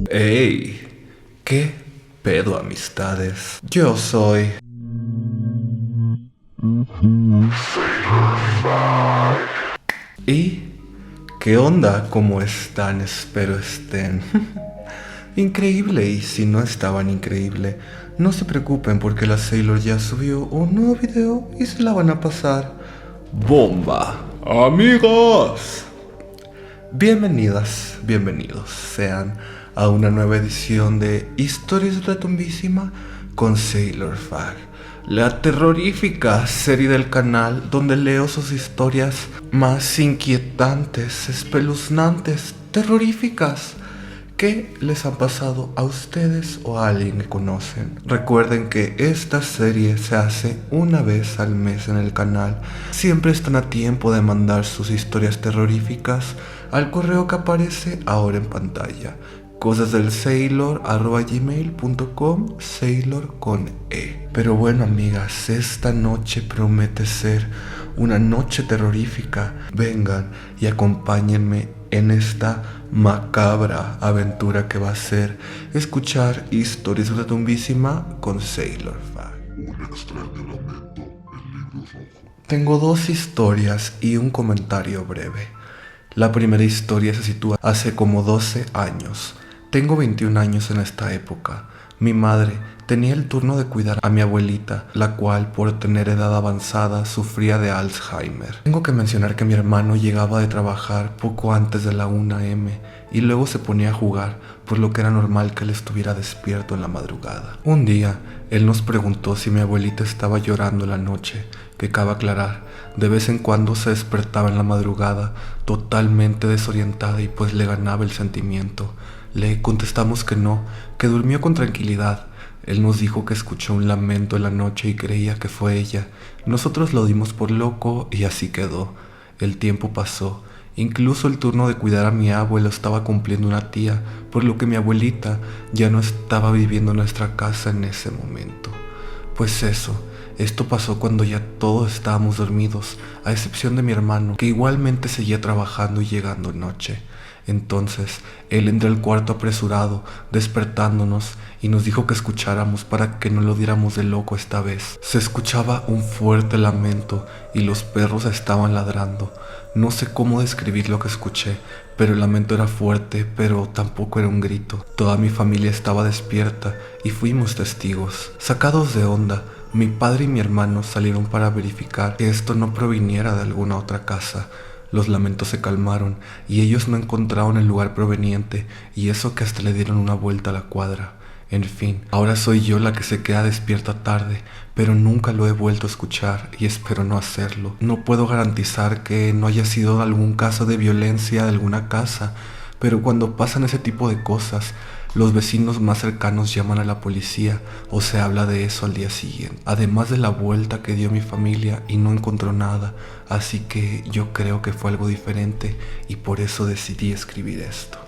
Ey, ¿qué pedo, amistades? Yo soy... ¿Y qué onda? ¿Cómo están? Espero estén... increíble, y si no estaban increíble, no se preocupen porque la Sailor ya subió un nuevo video y se la van a pasar bomba. Amigos, bienvenidas, bienvenidos sean a una nueva edición de Historias de la Tumbísima con Sailor Fag, la terrorífica serie del canal donde leo sus historias más inquietantes, espeluznantes, terroríficas que les han pasado a ustedes o a alguien que conocen. Recuerden que esta serie se hace una vez al mes en el canal. Siempre están a tiempo de mandar sus historias terroríficas al correo que aparece ahora en pantalla: cosasdelsailor@gmail.com, Sailor con E. Pero bueno, amigas, esta noche promete ser una noche terrorífica. Vengan y acompáñenme en esta macabra aventura que va a ser escuchar Historias de la Tumbísima con Sailor Fag. Un extraño lamento, el libro rojo. Tengo dos historias y un comentario breve. La primera historia se sitúa hace como 12 años. Tengo 21 años en esta época. Mi madre tenía el turno de cuidar a mi abuelita, la cual por tener edad avanzada sufría de Alzheimer. Tengo que mencionar que mi hermano llegaba de trabajar poco antes de la 1 a.m. y luego se ponía a jugar, por lo que era normal que él estuviera despierto en la madrugada. Un día, él nos preguntó si mi abuelita estaba llorando en la noche, que cabe aclarar, de vez en cuando se despertaba en la madrugada, totalmente desorientada y pues le ganaba el sentimiento. Le contestamos que no, que durmió con tranquilidad. Él nos dijo que escuchó un lamento en la noche y creía que fue ella. Nosotros lo dimos por loco y así quedó. El tiempo pasó. Incluso el turno de cuidar a mi abuelo estaba cumpliendo una tía, por lo que mi abuelita ya no estaba viviendo en nuestra casa en ese momento. Pues eso, esto pasó cuando ya todos estábamos dormidos, a excepción de mi hermano, que igualmente seguía trabajando y llegando noche. Entonces, él entró al cuarto apresurado, despertándonos, y nos dijo que escucháramos para que no lo diéramos de loco esta vez. Se escuchaba un fuerte lamento y los perros estaban ladrando. No sé cómo describir lo que escuché, pero el lamento era fuerte, pero tampoco era un grito. Toda mi familia estaba despierta y fuimos testigos. Sacados de onda, mi padre y mi hermano salieron para verificar que esto no proviniera de alguna otra casa. Los lamentos se calmaron y ellos no encontraron el lugar proveniente, y eso que hasta le dieron una vuelta a la cuadra. En fin, ahora soy yo la que se queda despierta tarde, pero nunca lo he vuelto a escuchar y espero no hacerlo. No puedo garantizar que no haya sido algún caso de violencia de alguna casa, pero cuando pasan ese tipo de cosas, los vecinos más cercanos llaman a la policía o se habla de eso al día siguiente. Además de la vuelta que dio mi familia y no encontró nada, así que yo creo que fue algo diferente y por eso decidí escribir esto.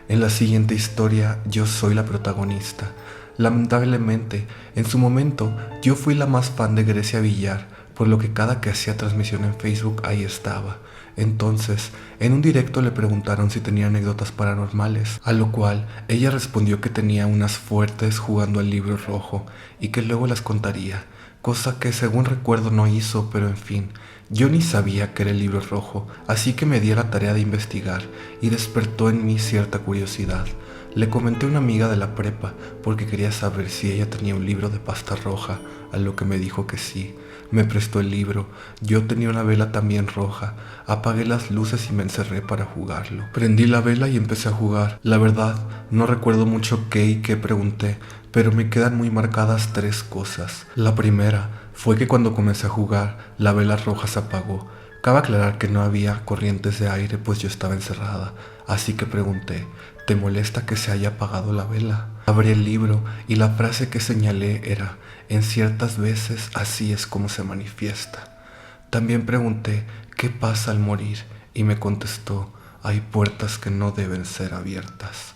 En la siguiente historia yo soy la protagonista. Lamentablemente, en su momento yo fui la más fan de Grecia Villar, por lo que cada que hacía transmisión en Facebook ahí estaba. Entonces, en un directo le preguntaron si tenía anécdotas paranormales, a lo cual ella respondió que tenía unas fuertes jugando al libro rojo y que luego las contaría, cosa que según recuerdo no hizo, pero en fin, yo ni sabía que era el libro rojo, así que me di a la tarea de investigar y despertó en mí cierta curiosidad. Le comenté a una amiga de la prepa porque quería saber si ella tenía un libro de pasta roja, a lo que me dijo que sí. Me prestó el libro, yo tenía una vela también roja, apagué las luces y me encerré para jugarlo. Prendí la vela y empecé a jugar. La verdad, no recuerdo mucho qué y qué pregunté, pero me quedan muy marcadas 3 cosas. La primera fue que cuando comencé a jugar, la vela roja se apagó. Cabe aclarar que no había corrientes de aire pues yo estaba encerrada, así que pregunté: ¿te molesta que se haya apagado la vela? Abrí el libro y la frase que señalé era: en ciertas veces así es como se manifiesta. También pregunté: ¿qué pasa al morir? Y me contestó: hay puertas que no deben ser abiertas.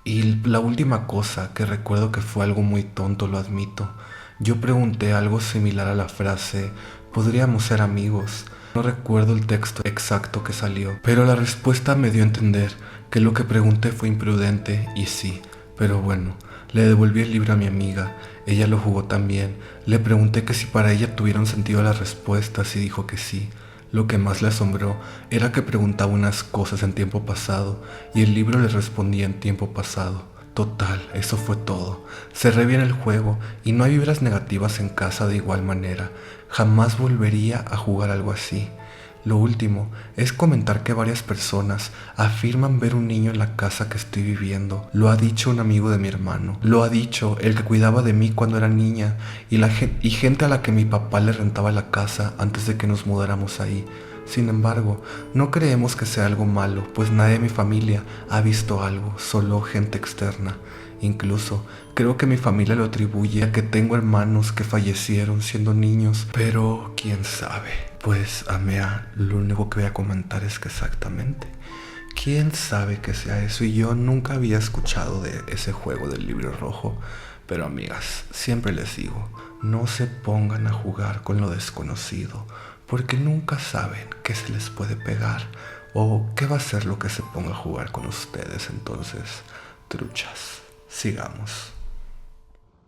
Y la última cosa, que recuerdo que fue algo muy tonto, lo admito, yo pregunté algo similar a la frase: ¿podríamos ser amigos? No recuerdo el texto exacto que salió, pero la respuesta me dio a entender que lo que pregunté fue imprudente y sí, pero bueno, le devolví el libro a mi amiga, ella lo jugó también, le pregunté que si para ella tuvieron sentido las respuestas y dijo que sí. Lo que más le asombró era que preguntaba unas cosas en tiempo pasado y el libro le respondía en tiempo pasado. Total, eso fue todo. Cerré bien el juego y no hay vibras negativas en casa de igual manera. Jamás volvería a jugar algo así. Lo último es comentar que varias personas afirman ver un niño en la casa que estoy viviendo. Lo ha dicho un amigo de mi hermano. Lo ha dicho el que cuidaba de mí cuando era niña y gente a la que mi papá le rentaba la casa antes de que nos mudáramos ahí. Sin embargo, no creemos que sea algo malo, pues nadie de mi familia ha visto algo, solo gente externa. Incluso, creo que mi familia lo atribuye a que tengo hermanos que fallecieron siendo niños, pero quién sabe. Pues, Amea, lo único que voy a comentar es que exactamente, quién sabe que sea eso, y yo nunca había escuchado de ese juego del libro rojo. Pero amigas, siempre les digo, no se pongan a jugar con lo desconocido, porque nunca saben qué se les puede pegar o qué va a ser lo que se ponga a jugar con ustedes. Entonces, truchas, sigamos.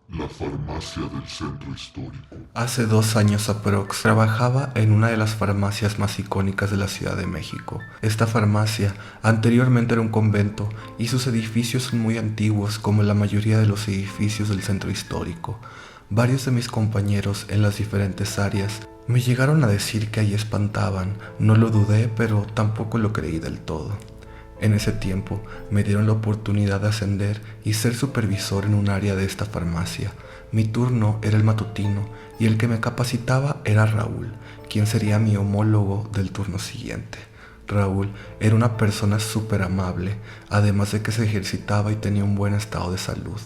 La farmacia del centro histórico. Hace 2 años aprox, trabajaba en una de las farmacias más icónicas de la Ciudad de México. Esta farmacia anteriormente era un convento y sus edificios son muy antiguos como la mayoría de los edificios del centro histórico. Varios de mis compañeros en las diferentes áreas me llegaron a decir que ahí espantaban. No lo dudé, pero tampoco lo creí del todo. En ese tiempo me dieron la oportunidad de ascender y ser supervisor en un área de esta farmacia. Mi turno era el matutino y el que me capacitaba era Raúl, quien sería mi homólogo del turno siguiente. Raúl era una persona súper amable, además de que se ejercitaba y tenía un buen estado de salud.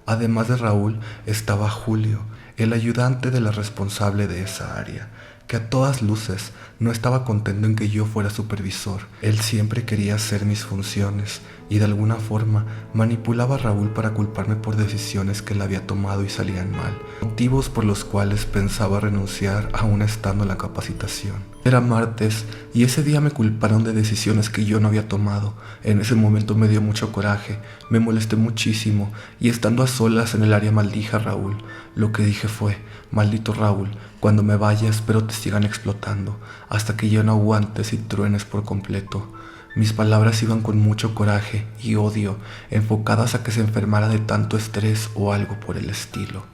Además de Raúl estaba Julio, el ayudante de la responsable de esa área, que a todas luces no estaba contento en que yo fuera supervisor. Él siempre quería hacer mis funciones y de alguna forma manipulaba a Raúl para culparme por decisiones que él había tomado y salían mal, motivos por los cuales pensaba renunciar aún estando en la capacitación. Era martes y ese día me culparon de decisiones que yo no había tomado. En ese momento me dio mucho coraje, me molesté muchísimo y estando a solas en el área maldije a Raúl. Lo que dije fue: maldito Raúl, cuando me vaya espero te sigan explotando hasta que yo no aguantes y truenes por completo. Mis palabras iban con mucho coraje y odio, enfocadas a que se enfermara de tanto estrés o algo por el estilo.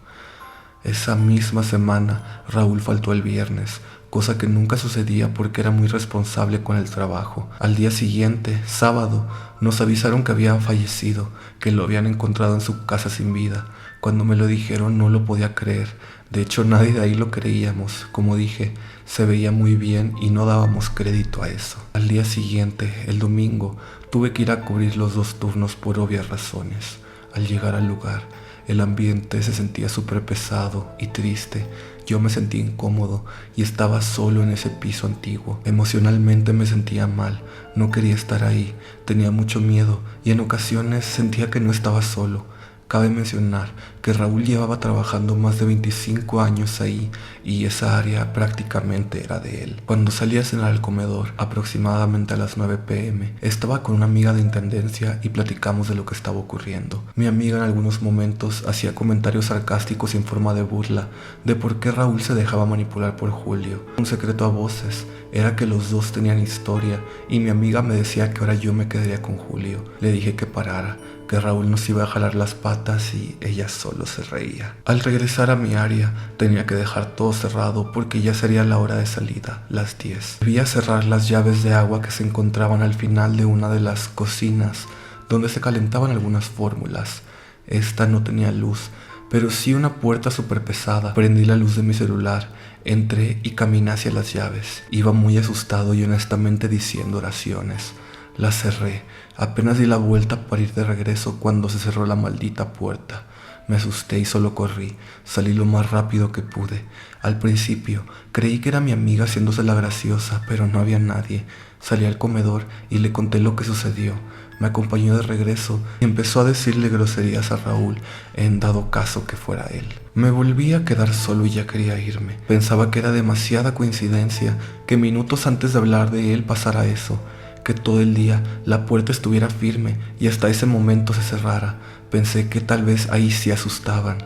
Esa misma semana, Raúl faltó el viernes, cosa que nunca sucedía porque era muy responsable con el trabajo. Al día siguiente, sábado, nos avisaron que había fallecido, que lo habían encontrado en su casa sin vida. Cuando me lo dijeron no lo podía creer. De hecho, nadie de ahí lo creíamos. Como dije, se veía muy bien y no dábamos crédito a eso. Al día siguiente, el domingo, tuve que ir a cubrir los 2 turnos por obvias razones. Al llegar al lugar, el ambiente se sentía súper pesado y triste. Yo me sentía incómodo y estaba solo en ese piso antiguo. Emocionalmente me sentía mal, no quería estar ahí, tenía mucho miedo y en ocasiones sentía que no estaba solo. Cabe mencionar que Raúl llevaba trabajando más de 25 años ahí y esa área prácticamente era de él. Cuando salí a cenar al comedor, aproximadamente a las 9 p.m., estaba con una amiga de intendencia y platicamos de lo que estaba ocurriendo. Mi amiga en algunos momentos hacía comentarios sarcásticos en forma de burla de por qué Raúl se dejaba manipular por Julio. Un secreto a voces era que los dos tenían historia y mi amiga me decía que ahora yo me quedaría con Julio. Le dije que parara, que Raúl nos iba a jalar las patas y ella solo se reía. Al regresar a mi área tenía que dejar todo cerrado porque ya sería la hora de salida, las 10. Debía cerrar las llaves de agua que se encontraban al final de una de las cocinas donde se calentaban algunas fórmulas. Esta no tenía luz, pero sí una puerta súper pesada. Prendí la luz de mi celular, entré y caminé hacia las llaves. Iba muy asustado y honestamente diciendo oraciones. La cerré, apenas di la vuelta para ir de regreso cuando se cerró la maldita puerta. Me asusté y solo corrí, salí lo más rápido que pude. Al principio creí que era mi amiga haciéndose la graciosa, pero no había nadie. Salí al comedor y le conté lo que sucedió. Me acompañó de regreso y empezó a decirle groserías a Raúl en dado caso que fuera él. Me volví a quedar solo y ya quería irme. Pensaba que era demasiada coincidencia que minutos antes de hablar de él pasara eso, que todo el día la puerta estuviera firme y hasta ese momento se cerrara. Pensé que tal vez ahí sí asustaban.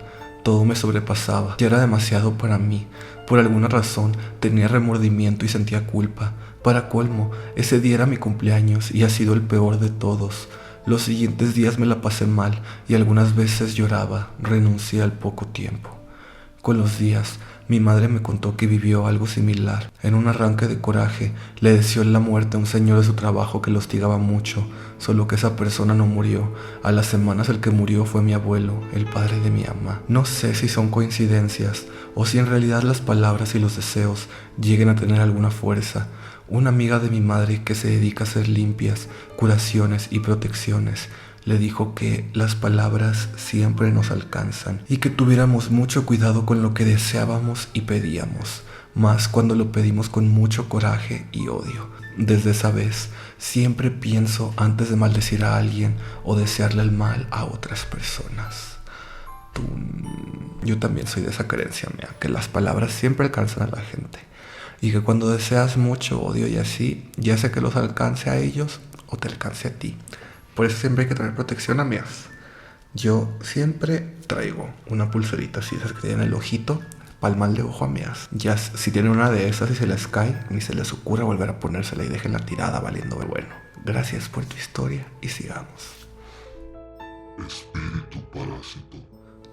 Todo me sobrepasaba, ya era demasiado para mí. Por alguna razón tenía remordimiento y sentía culpa. Para colmo, ese día era mi cumpleaños y ha sido el peor de todos. Los siguientes días me la pasé mal y algunas veces lloraba. Renuncié al poco tiempo. Con los días, mi madre me contó que vivió algo similar. En un arranque de coraje, le deseó la muerte a un señor de su trabajo que lo hostigaba mucho, solo que esa persona no murió. A las semanas el que murió fue mi abuelo, el padre de mi mamá. No sé si son coincidencias o si en realidad las palabras y los deseos lleguen a tener alguna fuerza. Una amiga de mi madre que se dedica a hacer limpias, curaciones y protecciones le dijo que las palabras siempre nos alcanzan y que tuviéramos mucho cuidado con lo que deseábamos y pedíamos, más cuando lo pedimos con mucho coraje y odio. Desde esa vez siempre pienso antes de maldecir a alguien o desearle el mal a otras personas. Yo también soy de esa creencia mía, que las palabras siempre alcanzan a la gente y que cuando deseas mucho odio y así, ya sea que los alcance a ellos o te alcance a ti. Por eso siempre hay que tener protección, amigas. Yo siempre traigo una pulserita así, esas que tienen el ojito, para el mal de ojo, amigas. Ya si tienen una de esas y se les cae, ni se les ocurra volver a ponérsela y déjenla tirada valiendo. Bueno, gracias por tu historia y sigamos. Espíritu parásito.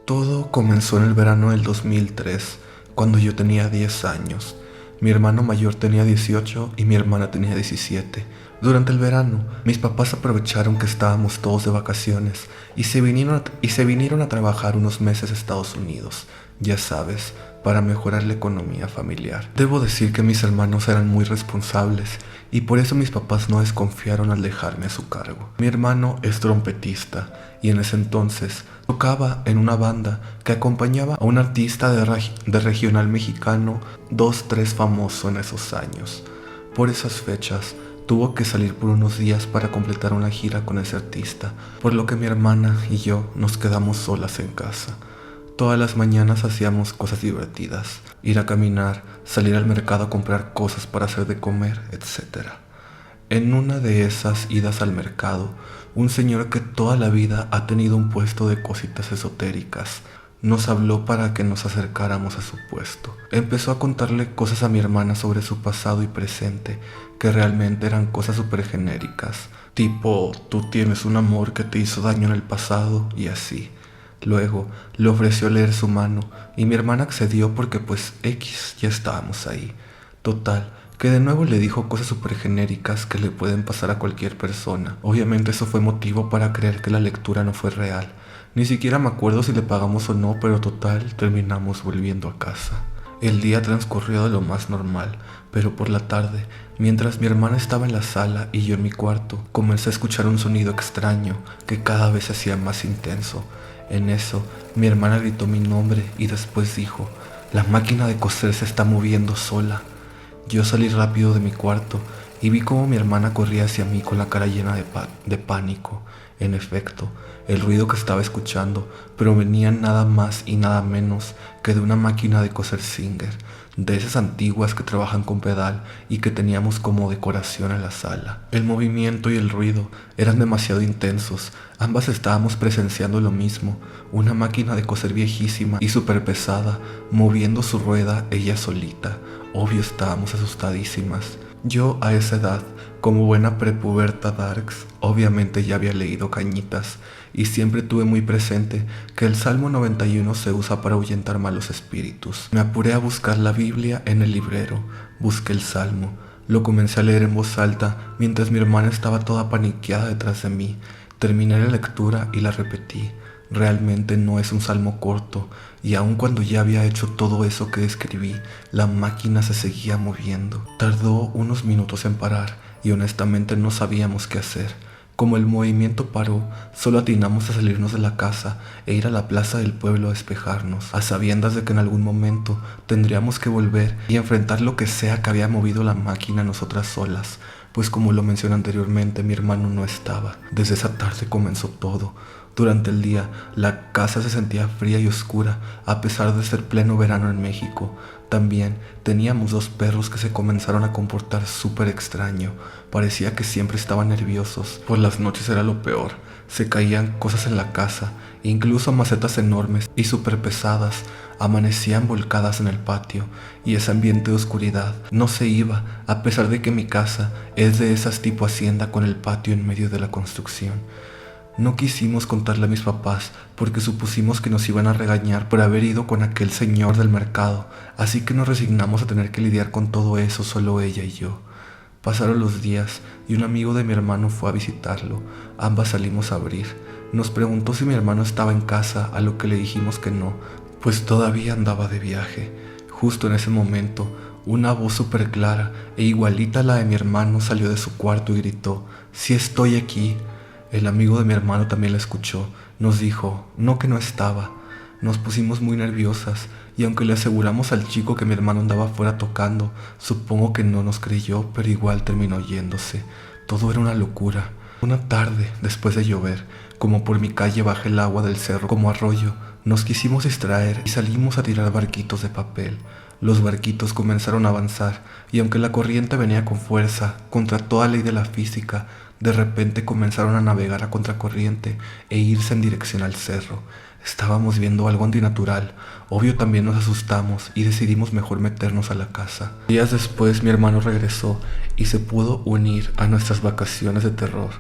Todo comenzó en el verano del 2003, cuando yo tenía 10 años. Mi hermano mayor tenía 18 y mi hermana tenía 17. Durante el verano, mis papás aprovecharon que estábamos todos de vacaciones y se vinieron a trabajar unos meses a Estados Unidos, ya sabes, para mejorar la economía familiar. Debo decir que mis hermanos eran muy responsables y por eso mis papás no desconfiaron al dejarme a su cargo. Mi hermano es trompetista y en ese entonces tocaba en una banda que acompañaba a un artista de regional mexicano, 2-3 famoso en esos años. Por esas fechas, tuvo que salir por unos días para completar una gira con ese artista, por lo que mi hermana y yo nos quedamos solas en casa. Todas las mañanas hacíamos cosas divertidas, ir a caminar, salir al mercado a comprar cosas para hacer de comer, etc. En una de esas idas al mercado, un señor que toda la vida ha tenido un puesto de cositas esotéricas, nos habló para que nos acercáramos a su puesto. Empezó a contarle cosas a mi hermana sobre su pasado y presente, que realmente eran cosas súper genéricas, tipo, tú tienes un amor que te hizo daño en el pasado y así. Luego le ofreció leer su mano y mi hermana accedió porque pues ya estábamos ahí. Total, que de nuevo le dijo cosas súper genéricas que le pueden pasar a cualquier persona. Obviamente eso fue motivo para creer que la lectura no fue real. Ni siquiera me acuerdo si le pagamos o no, pero total, terminamos volviendo a casa. El día transcurrió de lo más normal, pero por la tarde, mientras mi hermana estaba en la sala y yo en mi cuarto, comencé a escuchar un sonido extraño que cada vez se hacía más intenso. En eso, mi hermana gritó mi nombre y después dijo, la máquina de coser se está moviendo sola. Yo salí rápido de mi cuarto y vi cómo mi hermana corría hacia mí con la cara llena de pánico. En efecto, el ruido que estaba escuchando provenía nada más y nada menos que de una máquina de coser Singer, de esas antiguas que trabajan con pedal y que teníamos como decoración en la sala. El movimiento y el ruido eran demasiado intensos, ambas estábamos presenciando lo mismo, una máquina de coser viejísima y súper pesada, moviendo su rueda ella solita. Obvio estábamos asustadísimas. Yo a esa edad, como buena prepuberta darks, obviamente ya había leído Cañitas y siempre tuve muy presente que el Salmo 91 se usa para ahuyentar malos espíritus. Me apuré a buscar la Biblia en el librero, busqué el Salmo, lo comencé a leer en voz alta mientras mi hermana estaba toda paniqueada detrás de mí. Terminé la lectura y la repetí. Realmente no es un salmo corto, y aun cuando ya había hecho todo eso que escribí, la máquina se seguía moviendo. Tardó unos minutos en parar, y honestamente no sabíamos qué hacer. Como el movimiento paró, solo atinamos a salirnos de la casa e ir a la plaza del pueblo a despejarnos, a sabiendas de que en algún momento tendríamos que volver y enfrentar lo que sea que había movido la máquina nosotras solas, pues como lo mencioné anteriormente, mi hermano no estaba. Desde esa tarde comenzó todo. Durante el día, la casa se sentía fría y oscura, a pesar de ser pleno verano en México. También teníamos 2 perros que se comenzaron a comportar súper extraño. Parecía que siempre estaban nerviosos. Por las noches era lo peor. Se caían cosas en la casa, incluso macetas enormes y súper pesadas amanecían volcadas en el patio, y ese ambiente de oscuridad no se iba, a pesar de que mi casa es de esas tipo hacienda con el patio en medio de la construcción. No quisimos contarle a mis papás porque supusimos que nos iban a regañar por haber ido con aquel señor del mercado, así que nos resignamos a tener que lidiar con todo eso solo ella y yo. Pasaron los días y un amigo de mi hermano fue a visitarlo. Ambas salimos a abrir. Nos preguntó si mi hermano estaba en casa, a lo que le dijimos que no, pues todavía andaba de viaje. Justo en ese momento, una voz súper clara e igualita a la de mi hermano salió de su cuarto y gritó: «¡Sí estoy aquí!». El amigo de mi hermano también la escuchó. Nos dijo, no, que no estaba. Nos pusimos muy nerviosas y aunque le aseguramos al chico que mi hermano andaba afuera tocando, supongo que no nos creyó, pero igual terminó yéndose. Todo era una locura. Una tarde, después de llover, como por mi calle baja el agua del cerro como arroyo, nos quisimos distraer y salimos a tirar barquitos de papel. Los barquitos comenzaron a avanzar y aunque la corriente venía con fuerza, contra toda ley de la física, de repente comenzaron a navegar a contracorriente e irse en dirección al cerro. Estábamos viendo algo antinatural. Obvio también nos asustamos y decidimos mejor meternos a la casa. Días después mi hermano regresó y se pudo unir a nuestras vacaciones de terror.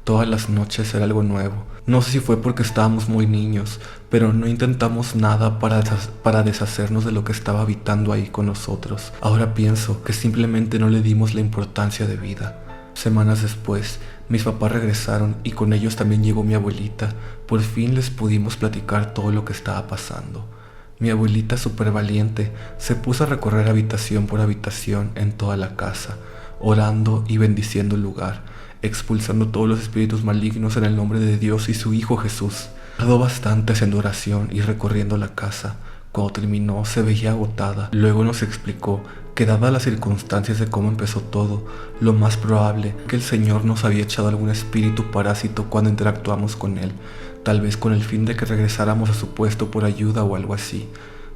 Todas las noches era algo nuevo. No sé si fue porque estábamos muy niños, pero no intentamos nada para deshacernos de lo que estaba habitando ahí con nosotros. Ahora pienso que simplemente no le dimos la importancia de vida. Semanas después, mis papás regresaron y con ellos también llegó mi abuelita. Por fin les pudimos platicar todo lo que estaba pasando. Mi abuelita, súper valiente, se puso a recorrer habitación por habitación en toda la casa, orando y bendiciendo el lugar, expulsando todos los espíritus malignos en el nombre de Dios y su Hijo Jesús. Tardó bastante haciendo oración y recorriendo la casa. Cuando terminó se veía agotada. Luego nos explicó que dadas las circunstancias de cómo empezó todo, lo más probable que el Señor nos había echado algún espíritu parásito cuando interactuamos con Él, tal vez con el fin de que regresáramos a su puesto por ayuda o algo así.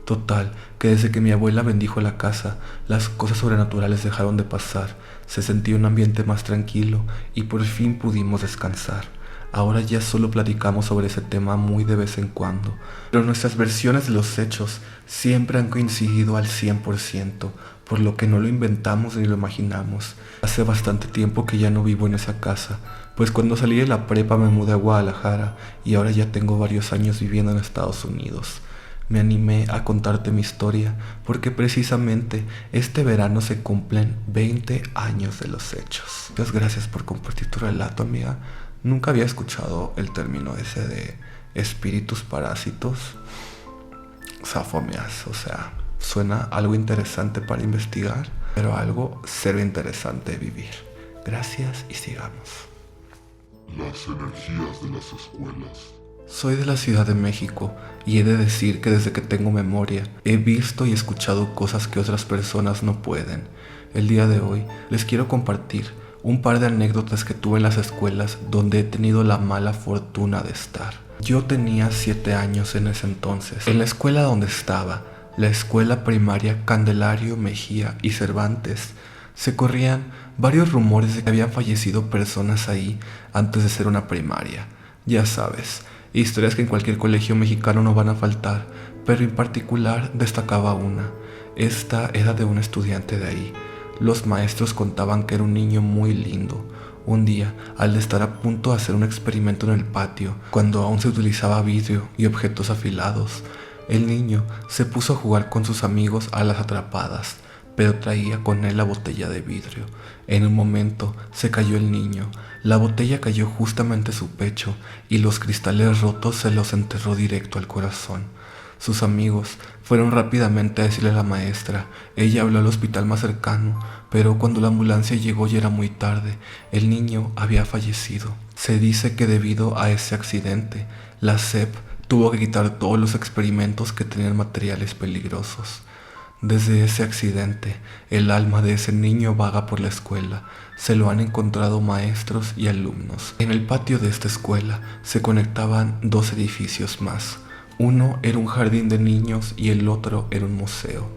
Total, que desde que mi abuela bendijo la casa, las cosas sobrenaturales dejaron de pasar, se sentía un ambiente más tranquilo y por fin pudimos descansar. Ahora ya solo platicamos sobre ese tema muy de vez en cuando, pero nuestras versiones de los hechos siempre han coincidido al 100%, por lo que no lo inventamos ni lo imaginamos. Hace bastante tiempo que ya no vivo en esa casa, pues cuando salí de la prepa me mudé a Guadalajara y ahora ya tengo varios años viviendo en Estados Unidos. Me animé a contarte mi historia porque precisamente este verano se cumplen 20 años de los hechos. Muchas gracias por compartir tu relato, amiga. Nunca había escuchado el término ese de espíritus parásitos. Safomias, o sea, suena algo interesante para investigar, pero algo cero interesante de vivir. Gracias y sigamos. Las energías de las escuelas. Soy de la Ciudad de México y he de decir que desde que tengo memoria he visto y escuchado cosas que otras personas no pueden. El día de hoy les quiero compartir un par de anécdotas que tuve en las escuelas donde he tenido la mala fortuna de estar. Yo tenía 7 años en ese entonces. En la escuela donde estaba, la escuela primaria Candelario Mejía y Cervantes, se corrían varios rumores de que habían fallecido personas ahí antes de ser una primaria. Ya sabes, historias que en cualquier colegio mexicano no van a faltar, pero en particular destacaba una. Esta era de un estudiante de ahí. Los maestros contaban que era un niño muy lindo. Un día, al estar a punto de hacer un experimento en el patio, cuando aún se utilizaba vidrio y objetos afilados, el niño se puso a jugar con sus amigos a las atrapadas, pero traía con él la botella de vidrio. En un momento se cayó el niño, la botella cayó justamente en su pecho y los cristales rotos se los enterró directo al corazón. Sus amigos fueron rápidamente a decirle a la maestra. Ella habló al hospital más cercano, pero cuando la ambulancia llegó ya era muy tarde. El niño había fallecido. Se dice que debido a ese accidente, la SEP tuvo que quitar todos los experimentos que tenían materiales peligrosos. Desde ese accidente, el alma de ese niño vaga por la escuela. Se lo han encontrado maestros y alumnos. En el patio de esta escuela se conectaban dos edificios más. Uno era un jardín de niños y el otro era un museo.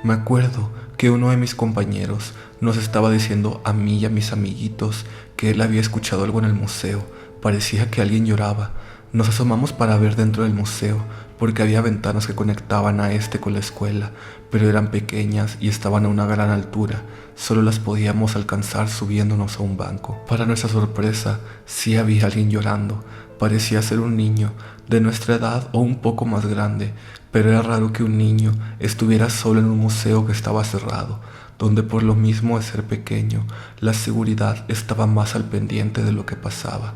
Me acuerdo que uno de mis compañeros nos estaba diciendo a mí y a mis amiguitos que él había escuchado algo en el museo. Parecía que alguien lloraba. Nos asomamos para ver dentro del museo, porque había ventanas que conectaban a este con la escuela, pero eran pequeñas y estaban a una gran altura. Solo las podíamos alcanzar subiéndonos a un banco. Para nuestra sorpresa, sí había alguien llorando. Parecía ser un niño de nuestra edad o un poco más grande, pero era raro que un niño estuviera solo en un museo que estaba cerrado, donde por lo mismo de ser pequeño, la seguridad estaba más al pendiente de lo que pasaba.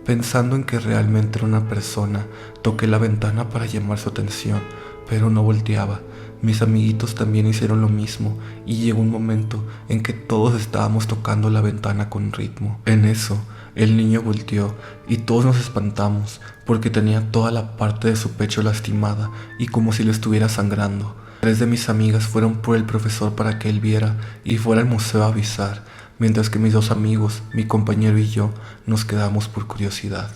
Pensando en que realmente era una persona, toqué la ventana para llamar su atención, pero no volteaba. Mis amiguitos también hicieron lo mismo y llegó un momento en que todos estábamos tocando la ventana con ritmo. En eso, el niño volteó y todos nos espantamos porque tenía toda la parte de su pecho lastimada y como si le estuviera sangrando. 3 de mis amigas fueron por el profesor para que él viera y fuera al museo a avisar, mientras que mis 2 amigos, mi compañero y yo, nos quedamos por curiosidad.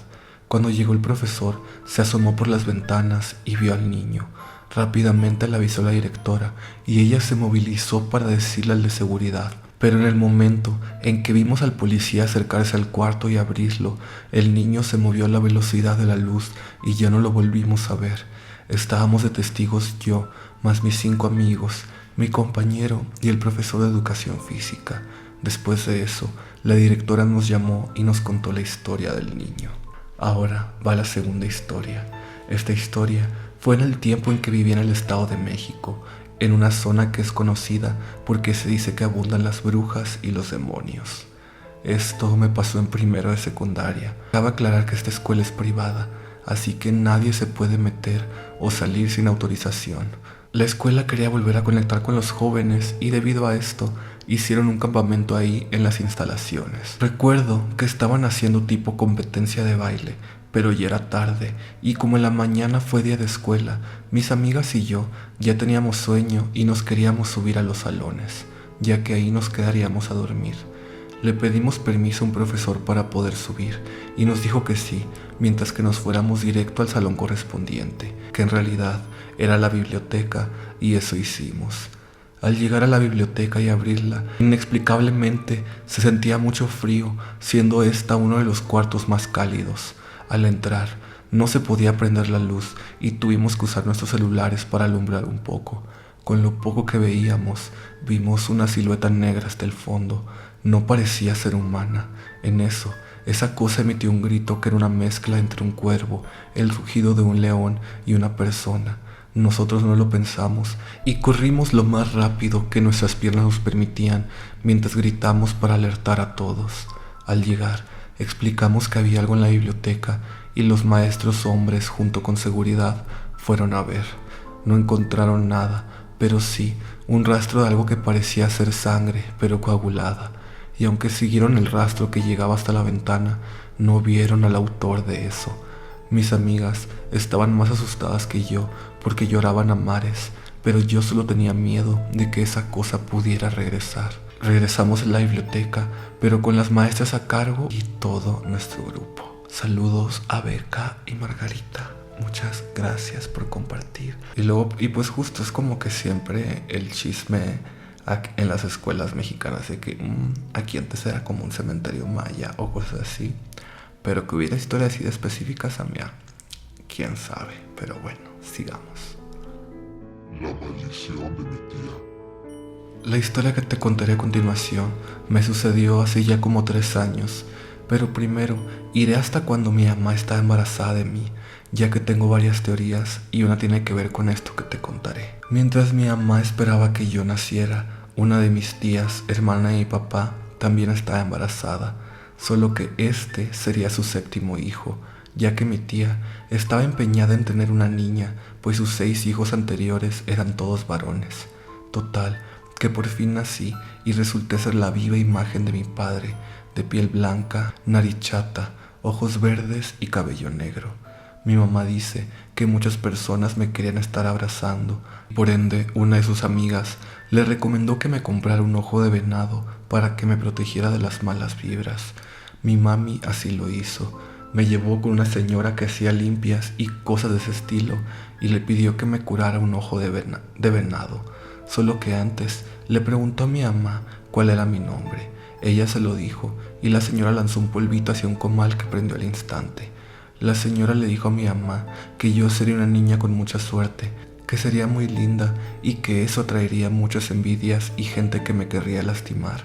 Cuando llegó el profesor, se asomó por las ventanas y vio al niño. Rápidamente le avisó a la directora y ella se movilizó para decirle al de seguridad. Pero en el momento en que vimos al policía acercarse al cuarto y abrirlo, el niño se movió a la velocidad de la luz y ya no lo volvimos a ver. Estábamos de testigos yo, más mis 5 amigos, mi compañero y el profesor de educación física. Después de eso, la directora nos llamó y nos contó la historia del niño. Ahora va la segunda historia. Esta historia fue en el tiempo en que vivía en el Estado de México, en una zona que es conocida porque se dice que abundan las brujas y los demonios. Esto me pasó en primero de secundaria. Cabe aclarar que esta escuela es privada, así que nadie se puede meter o salir sin autorización. La escuela quería volver a conectar con los jóvenes y debido a esto hicieron un campamento ahí en las instalaciones. Recuerdo que estaban haciendo tipo competencia de baile, pero ya era tarde y como en la mañana fue día de escuela, mis amigas y yo ya teníamos sueño y nos queríamos subir a los salones, ya que ahí nos quedaríamos a dormir. Le pedimos permiso a un profesor para poder subir y nos dijo que sí, mientras que nos fuéramos directo al salón correspondiente, que en realidad era la biblioteca, y eso hicimos. Al llegar a la biblioteca y abrirla, inexplicablemente se sentía mucho frío, siendo esta uno de los cuartos más cálidos. Al entrar, no se podía prender la luz y tuvimos que usar nuestros celulares para alumbrar un poco. Con lo poco que veíamos, vimos una silueta negra hasta el fondo. No parecía ser humana. En eso, esa cosa emitió un grito que era una mezcla entre un cuervo, el rugido de un león y una persona. Nosotros no lo pensamos y corrimos lo más rápido que nuestras piernas nos permitían mientras gritamos para alertar a todos. Al llegar, explicamos que había algo en la biblioteca y los maestros hombres junto con seguridad fueron a ver. No encontraron nada, pero sí un rastro de algo que parecía ser sangre, pero coagulada. Y aunque siguieron el rastro que llegaba hasta la ventana, no vieron al autor de eso. Mis amigas estaban más asustadas que yo porque lloraban a mares, pero yo solo tenía miedo de que esa cosa pudiera regresar. Regresamos a la biblioteca, pero con las maestras a cargo y todo nuestro grupo. Saludos a Beca y Margarita. Muchas gracias por compartir. Y pues justo es como que siempre el chisme en las escuelas mexicanas de que aquí antes era como un cementerio maya o cosas así. Pero que hubiera historias así de específicas a mí, quién sabe. Pero bueno, sigamos. La maldición de mi tía. La historia que te contaré a continuación me sucedió hace ya como 3 años. Pero primero iré hasta cuando mi mamá estaba embarazada de mí, ya que tengo varias teorías y una tiene que ver con esto que te contaré. Mientras mi mamá esperaba que yo naciera, una de mis tías, hermana de mi papá, también estaba embarazada. Solo que este sería su 7º hijo, ya que mi tía estaba empeñada en tener una niña, pues sus 6 hijos anteriores eran todos varones. Total, que por fin nací y resulté ser la viva imagen de mi padre, de piel blanca, nariz chata, ojos verdes y cabello negro. Mi mamá dice que muchas personas me querían estar abrazando. Por ende, una de sus amigas le recomendó que me comprara un ojo de venado para que me protegiera de las malas vibras. Mi mami así lo hizo. Me llevó con una señora que hacía limpias y cosas de ese estilo y le pidió que me curara un ojo de venado. Solo que antes le preguntó a mi mamá cuál era mi nombre. Ella se lo dijo y la señora lanzó un polvito hacia un comal que prendió al instante. La señora le dijo a mi mamá que yo sería una niña con mucha suerte, que sería muy linda y que eso atraería muchas envidias y gente que me querría lastimar.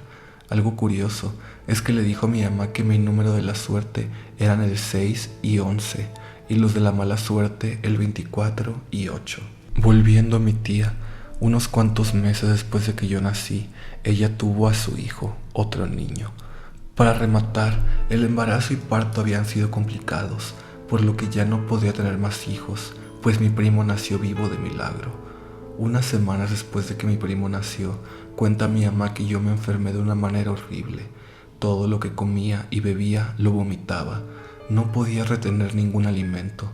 Algo curioso es que le dijo a mi mamá que mi número de la suerte eran el 6 y 11 y los de la mala suerte el 24 y 8. Volviendo a mi tía, unos cuantos meses después de que yo nací, ella tuvo a su hijo, otro niño. Para rematar, el embarazo y parto habían sido complicados, por lo que ya no podía tener más hijos, pues mi primo nació vivo de milagro. Unas semanas después de que mi primo nació, cuenta mi mamá que yo me enfermé de una manera horrible. Todo lo que comía y bebía lo vomitaba. No podía retener ningún alimento.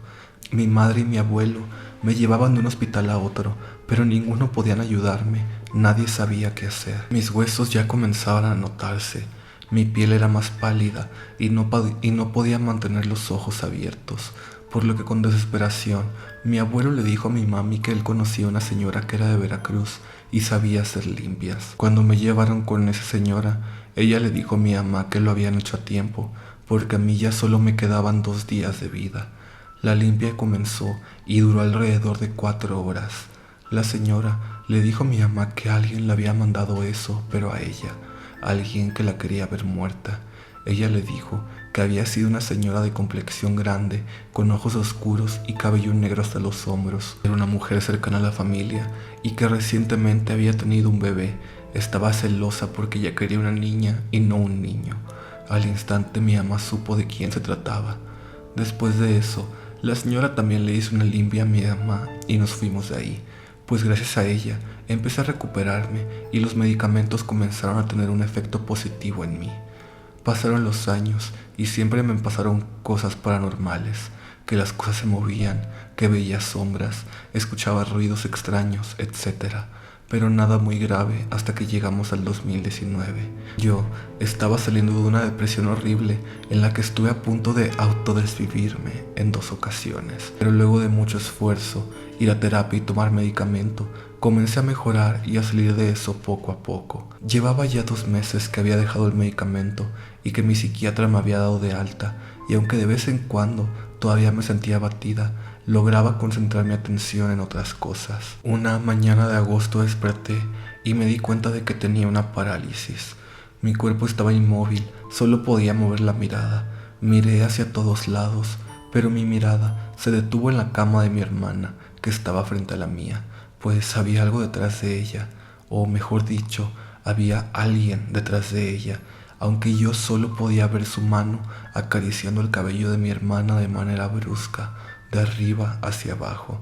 Mi madre y mi abuelo me llevaban de un hospital a otro, pero ninguno podían ayudarme. Nadie sabía qué hacer. Mis huesos ya comenzaban a notarse. Mi piel era más pálida y no podía mantener los ojos abiertos, por lo que con desesperación mi abuelo le dijo a mi mami que él conocía a una señora que era de Veracruz y sabía hacer limpias. Cuando me llevaron con esa señora, ella le dijo a mi mamá que lo habían hecho a tiempo, porque a mí ya solo me quedaban 2 días de vida. La limpia comenzó y duró alrededor de 4 horas. La señora le dijo a mi mamá que alguien le había mandado eso, pero a ella, alguien que la quería ver muerta. Ella le dijo que había sido una señora de complexión grande, con ojos oscuros y cabello negro hasta los hombros. Era una mujer cercana a la familia y que recientemente había tenido un bebé. Estaba celosa porque ella quería una niña y no un niño. Al instante mi mamá supo de quién se trataba. Después de eso, la señora también le hizo una limpia a mi mamá y nos fuimos de ahí, pues gracias a ella empecé a recuperarme y los medicamentos comenzaron a tener un efecto positivo en mí. Pasaron los años y siempre me pasaron cosas paranormales, que las cosas se movían, que veía sombras, escuchaba ruidos extraños, etc. Pero nada muy grave hasta que llegamos al 2019. Yo estaba saliendo de una depresión horrible en la que estuve a punto de autodesvivirme en 2 ocasiones. Pero luego de mucho esfuerzo, ir a terapia y tomar medicamento, comencé a mejorar y a salir de eso poco a poco. Llevaba ya 2 meses que había dejado el medicamento y que mi psiquiatra me había dado de alta, y aunque de vez en cuando todavía me sentía abatida, lograba concentrar mi atención en otras cosas. Una mañana de agosto desperté y me di cuenta de que tenía una parálisis. Mi cuerpo estaba inmóvil, solo podía mover la mirada. Miré hacia todos lados, pero mi mirada se detuvo en la cama de mi hermana, que estaba frente a la mía, pues había algo detrás de ella, o mejor dicho, había alguien detrás de ella, aunque yo solo podía ver su mano acariciando el cabello de mi hermana de manera brusca, de arriba hacia abajo.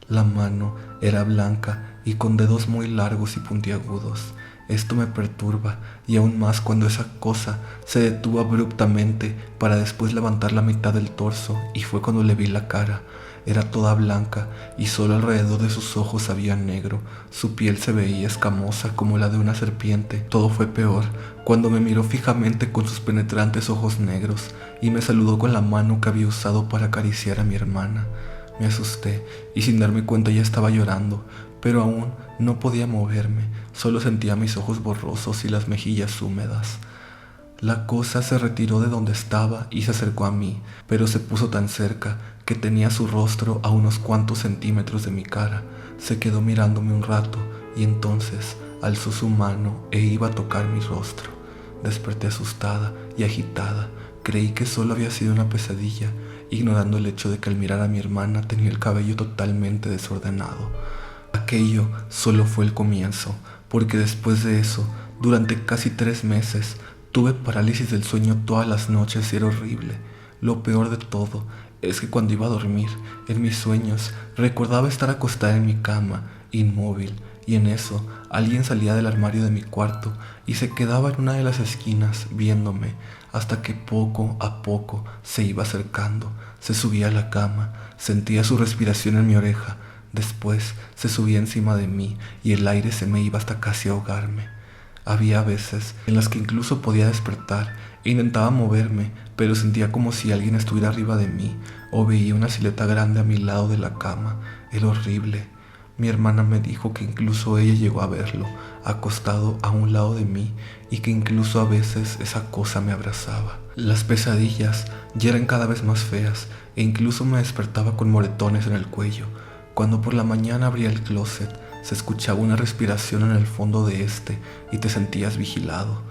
La mano era blanca y con dedos muy largos y puntiagudos. Esto me perturba, y aún más cuando esa cosa se detuvo abruptamente para después levantar la mitad del torso, y fue cuando le vi la cara. Era toda blanca y solo alrededor de sus ojos había negro. Su piel se veía escamosa como la de una serpiente. Todo fue peor cuando me miró fijamente con sus penetrantes ojos negros y me saludó con la mano que había usado para acariciar a mi hermana. Me asusté y sin darme cuenta ya estaba llorando, pero aún no podía moverme. Solo sentía mis ojos borrosos y las mejillas húmedas. La cosa se retiró de donde estaba y se acercó a mí, pero se puso tan cerca que tenía su rostro a unos cuantos centímetros de mi cara. Se quedó mirándome un rato y entonces alzó su mano e iba a tocar mi rostro. Desperté asustada y agitada. Creí que solo había sido una pesadilla, ignorando el hecho de que al mirar a mi hermana tenía el cabello totalmente desordenado. Aquello solo fue el comienzo, porque después de eso, durante casi 3 meses, tuve parálisis del sueño todas las noches y era horrible. Lo peor de todo es que cuando iba a dormir, en mis sueños, recordaba estar acostada en mi cama, inmóvil, y en eso alguien salía del armario de mi cuarto y se quedaba en una de las esquinas viéndome hasta que poco a poco se iba acercando, se subía a la cama, sentía su respiración en mi oreja, después se subía encima de mí y el aire se me iba hasta casi ahogarme. Había veces en las que incluso podía despertar e intentaba moverme, pero sentía como si alguien estuviera arriba de mí o veía una silueta grande a mi lado de la cama. Era horrible. Mi hermana me dijo que incluso ella llegó a verlo, acostado a un lado de mí, y que incluso a veces esa cosa me abrazaba. Las pesadillas ya eran cada vez más feas e incluso me despertaba con moretones en el cuello. Cuando por la mañana abría el closet, se escuchaba una respiración en el fondo de este y te sentías vigilado.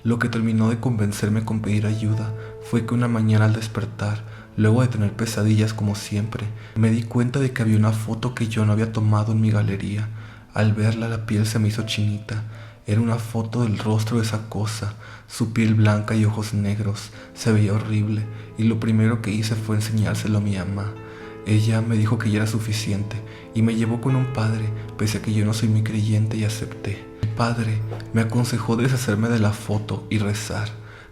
Lo que terminó de convencerme con pedir ayuda fue que una mañana al despertar, luego de tener pesadillas como siempre, me di cuenta de que había una foto que yo no había tomado en mi galería. Al verla la piel se me hizo chinita. Era una foto del rostro de esa cosa, su piel blanca y ojos negros. Se veía horrible y lo primero que hice fue enseñárselo a mi mamá. Ella me dijo que ya era suficiente y me llevó con un padre, pese a que yo no soy muy creyente, y acepté. El padre me aconsejó deshacerme de la foto y rezar,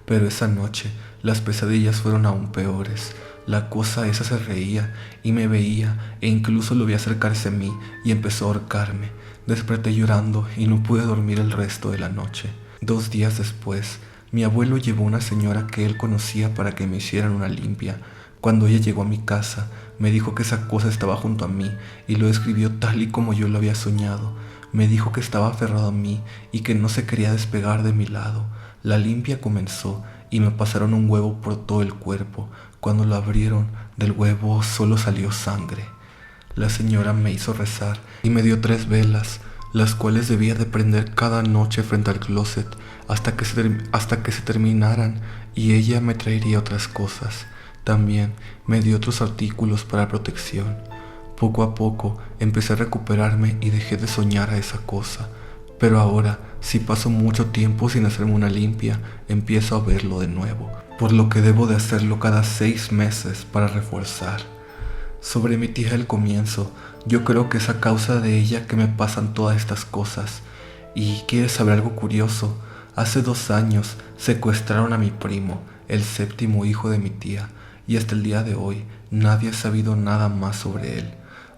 pero esa noche las pesadillas fueron aún peores. La cosa esa se reía y me veía e incluso lo vi acercarse a mí y empezó a ahorcarme. Desperté llorando y no pude dormir el resto de la noche. 2 días después, mi abuelo llevó a una señora que él conocía para que me hicieran una limpia. Cuando ella llegó a mi casa, me dijo que esa cosa estaba junto a mí y lo describió tal y como yo lo había soñado. Me dijo que estaba aferrado a mí y que no se quería despegar de mi lado. La limpia comenzó y me pasaron un huevo por todo el cuerpo. Cuando lo abrieron, del huevo solo salió sangre. La señora me hizo rezar y me dio 3 velas, las cuales debía de prender cada noche frente al closet hasta que se terminaran, y ella me traería otras cosas. También me dio otros artículos para protección. Poco a poco empecé a recuperarme y dejé de soñar a esa cosa. Pero ahora, si paso mucho tiempo sin hacerme una limpia, empiezo a verlo de nuevo, por lo que debo de hacerlo cada 6 meses para reforzar. Sobre mi tía del comienzo, yo creo que es a causa de ella que me pasan todas estas cosas. ¿Y quieres saber algo curioso? Hace 2 años secuestraron a mi primo, el 7º hijo de mi tía, y hasta el día de hoy nadie ha sabido nada más sobre él.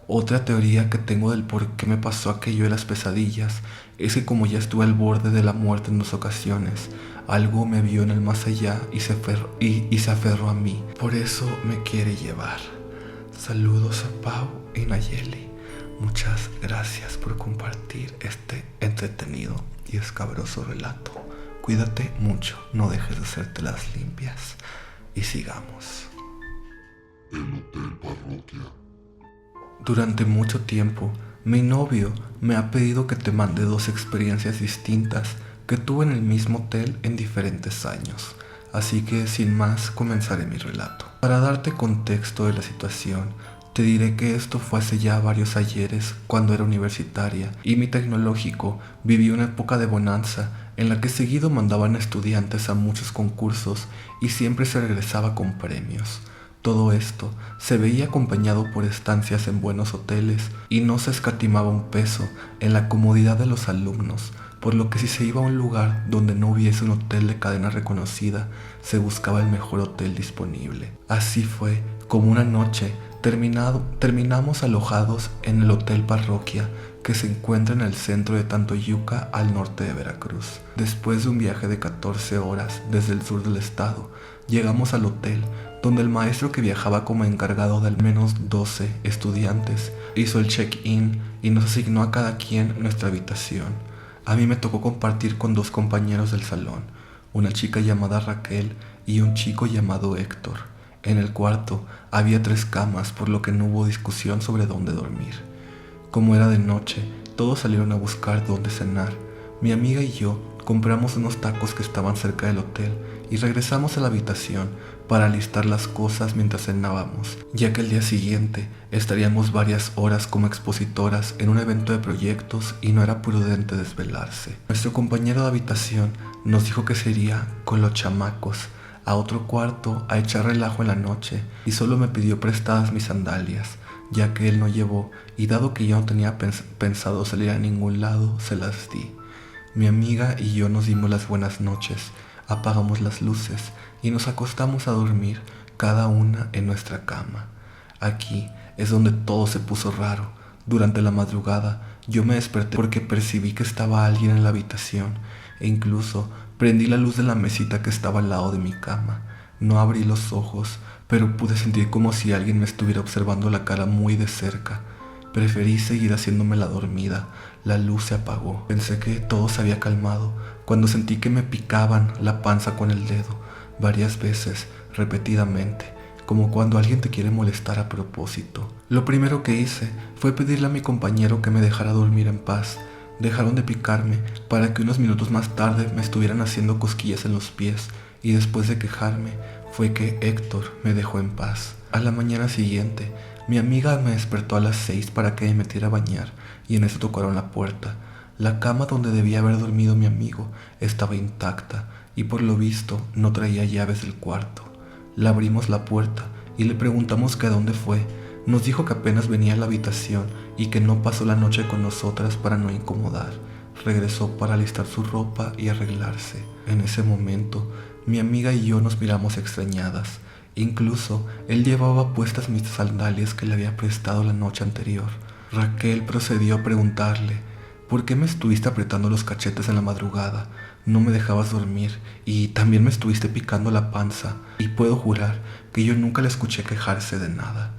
Otra teoría que tengo del por qué me pasó aquello de las pesadillas es que como ya estuve al borde de la muerte en 2 ocasiones, algo me vio en el más allá y se aferró a mí. Por eso me quiere llevar. Saludos a Pau y Nayeli. Muchas gracias por compartir este entretenido y escabroso relato. Cuídate mucho, no dejes de hacerte las limpias. Y sigamos. El Hotel Parroquia. Durante mucho tiempo, mi novio me ha pedido que te mande 2 experiencias distintas que tuve en el mismo hotel en diferentes años. Así que sin más comenzaré mi relato. Para darte contexto de la situación, te diré que esto fue hace ya varios ayeres cuando era universitaria y mi tecnológico vivía una época de bonanza en la que seguido mandaban estudiantes a muchos concursos y siempre se regresaba con premios. Todo esto se veía acompañado por estancias en buenos hoteles y no se escatimaba un peso en la comodidad de los alumnos, por lo que si se iba a un lugar donde no hubiese un hotel de cadena reconocida, se buscaba el mejor hotel disponible. Así fue como una noche terminamos alojados en el Hotel Parroquia, que se encuentra en el centro de Tantoyuca, al norte de Veracruz. Después de un viaje de 14 horas desde el sur del estado, llegamos al hotel, donde el maestro que viajaba como encargado de al menos 12 estudiantes hizo el check-in y nos asignó a cada quien nuestra habitación. A mí me tocó compartir con 2 compañeros del salón, una chica llamada Raquel y un chico llamado Héctor. En el cuarto había 3 camas, por lo que no hubo discusión sobre dónde dormir. Como era de noche, todos salieron a buscar dónde cenar. Mi amiga y yo compramos unos tacos que estaban cerca del hotel y regresamos a la habitación para alistar las cosas mientras cenábamos, ya que el día siguiente estaríamos varias horas como expositoras en un evento de proyectos y no era prudente desvelarse. Nuestro compañero de habitación nos dijo que se iría con los chamacos a otro cuarto a echar relajo en la noche y solo me pidió prestadas mis sandalias. ya que él no llevó, y dado que yo no tenía pensado salir a ningún lado, se las di. Mi amiga y yo nos dimos las buenas noches, apagamos las luces y nos acostamos a dormir, cada una en nuestra cama. Aquí es donde todo se puso raro. Durante la madrugada yo me desperté porque percibí que estaba alguien en la habitación e incluso prendí la luz de la mesita que estaba al lado de mi cama. No abrí los ojos, pero pude sentir como si alguien me estuviera observando la cara muy de cerca. Preferí seguir haciéndome la dormida. La luz se apagó. Pensé que todo se había calmado cuando sentí que me picaban la panza con el dedo, varias veces, repetidamente, como cuando alguien te quiere molestar a propósito. Lo primero que hice fue pedirle a mi compañero que me dejara dormir en paz. Dejaron de picarme para que unos minutos más tarde me estuvieran haciendo cosquillas en los pies, y después de quejarme fue que Héctor me dejó en paz. A la mañana siguiente, mi amiga me despertó a las 6 para que me metiera a bañar, y en eso tocaron la puerta. La cama donde debía haber dormido mi amigo estaba intacta y por lo visto no traía llaves del cuarto. Le abrimos la puerta y le preguntamos que a dónde fue. Nos dijo que apenas venía a la habitación y que no pasó la noche con nosotras para no incomodar. Regresó para alistar su ropa y arreglarse. En ese momento, mi amiga y yo nos miramos extrañadas. Incluso él llevaba puestas mis sandalias que le había prestado la noche anterior. Raquel procedió a preguntarle: ¿por qué me estuviste apretando los cachetes en la madrugada? No me dejabas dormir y también me estuviste picando la panza, y puedo jurar que yo nunca le escuché quejarse de nada.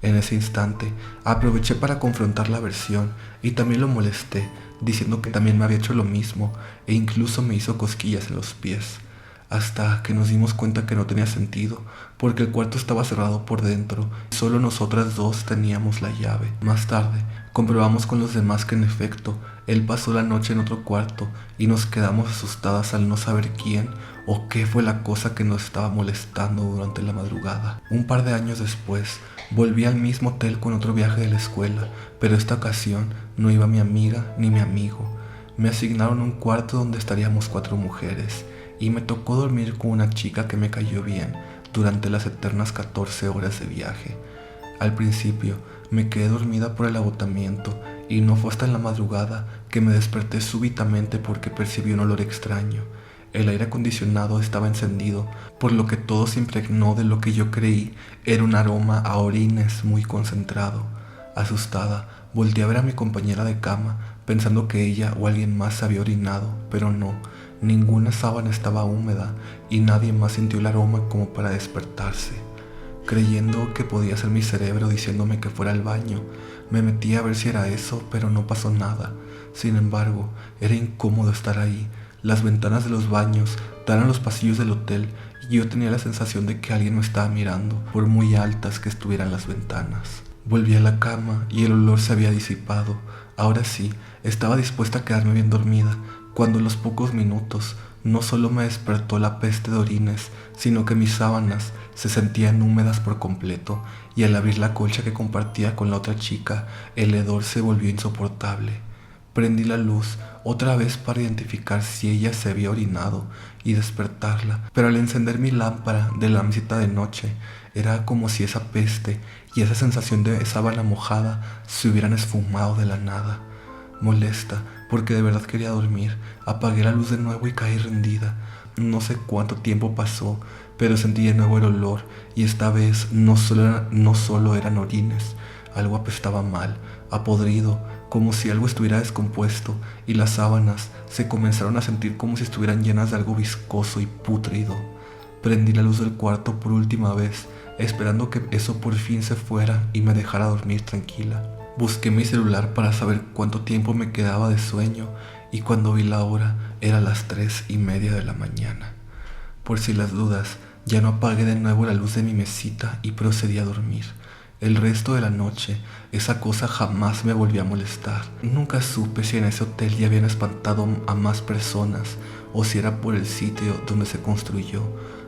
En ese instante aproveché para confrontar la versión y también lo molesté, diciendo que también me había hecho lo mismo e incluso me hizo cosquillas en los pies. Hasta que nos dimos cuenta que no tenía sentido, porque el cuarto estaba cerrado por dentro y solo nosotras dos teníamos la llave. Más tarde, comprobamos con los demás que en efecto, él pasó la noche en otro cuarto y nos quedamos asustadas al no saber quién o qué fue la cosa que nos estaba molestando durante la madrugada. Un par de años después, volví al mismo hotel con otro viaje de la escuela, pero esta ocasión no iba mi amiga ni mi amigo. Me asignaron un cuarto donde estaríamos 4 mujeres, y me tocó dormir con una chica que me cayó bien durante las eternas 14 horas de viaje. Al principio me quedé dormida por el agotamiento y no fue hasta en la madrugada que me desperté súbitamente porque percibí un olor extraño. El aire acondicionado estaba encendido, por lo que todo se impregnó de lo que yo creí era un aroma a orines muy concentrado. Asustada, volteé a ver a mi compañera de cama pensando que ella o alguien más se había orinado, pero no. Ninguna sábana estaba húmeda y nadie más sintió el aroma como para despertarse. Creyendo que podía ser mi cerebro diciéndome que fuera al baño, me metí a ver si era eso, pero no pasó nada. Sin embargo, era incómodo estar ahí. Las ventanas de los baños daban a los pasillos del hotel y yo tenía la sensación de que alguien me estaba mirando, por muy altas que estuvieran las ventanas. Volví a la cama y el olor se había disipado. Ahora sí, estaba dispuesta a quedarme bien dormida, cuando en los pocos minutos no solo me despertó la peste de orines, sino que mis sábanas se sentían húmedas por completo, y al abrir la colcha que compartía con la otra chica, el hedor se volvió insoportable. Prendí la luz otra vez para identificar si ella se había orinado y despertarla, pero al encender mi lámpara de la mesita de noche, era como si esa peste y esa sensación de sábana mojada se hubieran esfumado de la nada. Molesta, porque de verdad quería dormir, apagué la luz de nuevo y caí rendida. No sé cuánto tiempo pasó, pero sentí de nuevo el olor, y esta vez no solo eran orines, algo apestaba mal, a podrido, como si algo estuviera descompuesto, y las sábanas se comenzaron a sentir como si estuvieran llenas de algo viscoso y pútrido. Prendí la luz del cuarto por última vez, esperando que eso por fin se fuera y me dejara dormir tranquila. Busqué mi celular para saber cuánto tiempo me quedaba de sueño, y cuando vi la hora era las 3:30 de la mañana. Por si las dudas, ya no apagué de nuevo la luz de mi mesita y procedí a dormir. El resto de la noche, esa cosa jamás me volvió a molestar. Nunca supe si en ese hotel ya habían espantado a más personas o si era por el sitio donde se construyó.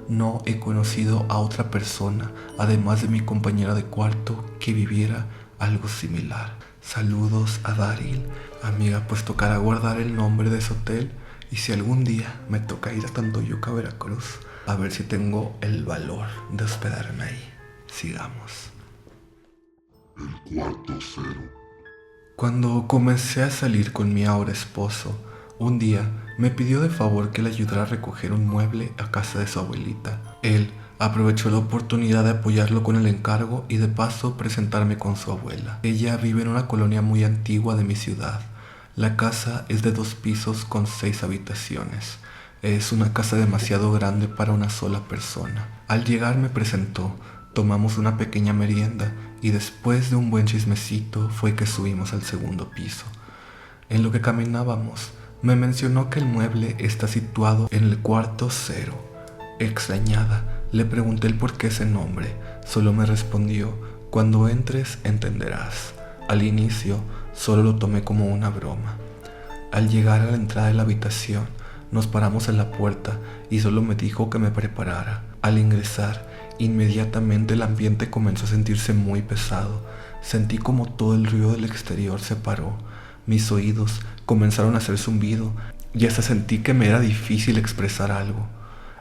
No he conocido a otra persona, además de mi compañera de cuarto, que viviera algo similar. Saludos a Daryl. Amiga, pues tocará guardar el nombre de ese hotel, y si algún día me toca ir a Tantoyuca, Veracruz, a ver si tengo el valor de hospedarme ahí. Sigamos. El cuarto cero. Cuando comencé a salir con mi ahora esposo, un día me pidió de favor que le ayudara a recoger un mueble a casa de su abuelita. Él aprovechó la oportunidad de apoyarlo con el encargo y de paso presentarme con su abuela. Ella vive en una colonia muy antigua de mi ciudad. La casa es de 2 pisos con 6 habitaciones. Es una casa demasiado grande para una sola persona. Al llegar me presentó, tomamos una pequeña merienda y después de un buen chismecito fue que subimos al segundo piso. En lo que caminábamos, me mencionó que el mueble está situado en el cuarto cero. Extrañada, le pregunté el por qué ese nombre. Solo me respondió, cuando entres entenderás. Al inicio, solo lo tomé como una broma. Al llegar a la entrada de la habitación, nos paramos en la puerta y solo me dijo que me preparara. Al ingresar, inmediatamente el ambiente comenzó a sentirse muy pesado. Sentí como todo el ruido del exterior se paró. Mis oídos comenzaron a hacer zumbido y hasta sentí que me era difícil expresar algo.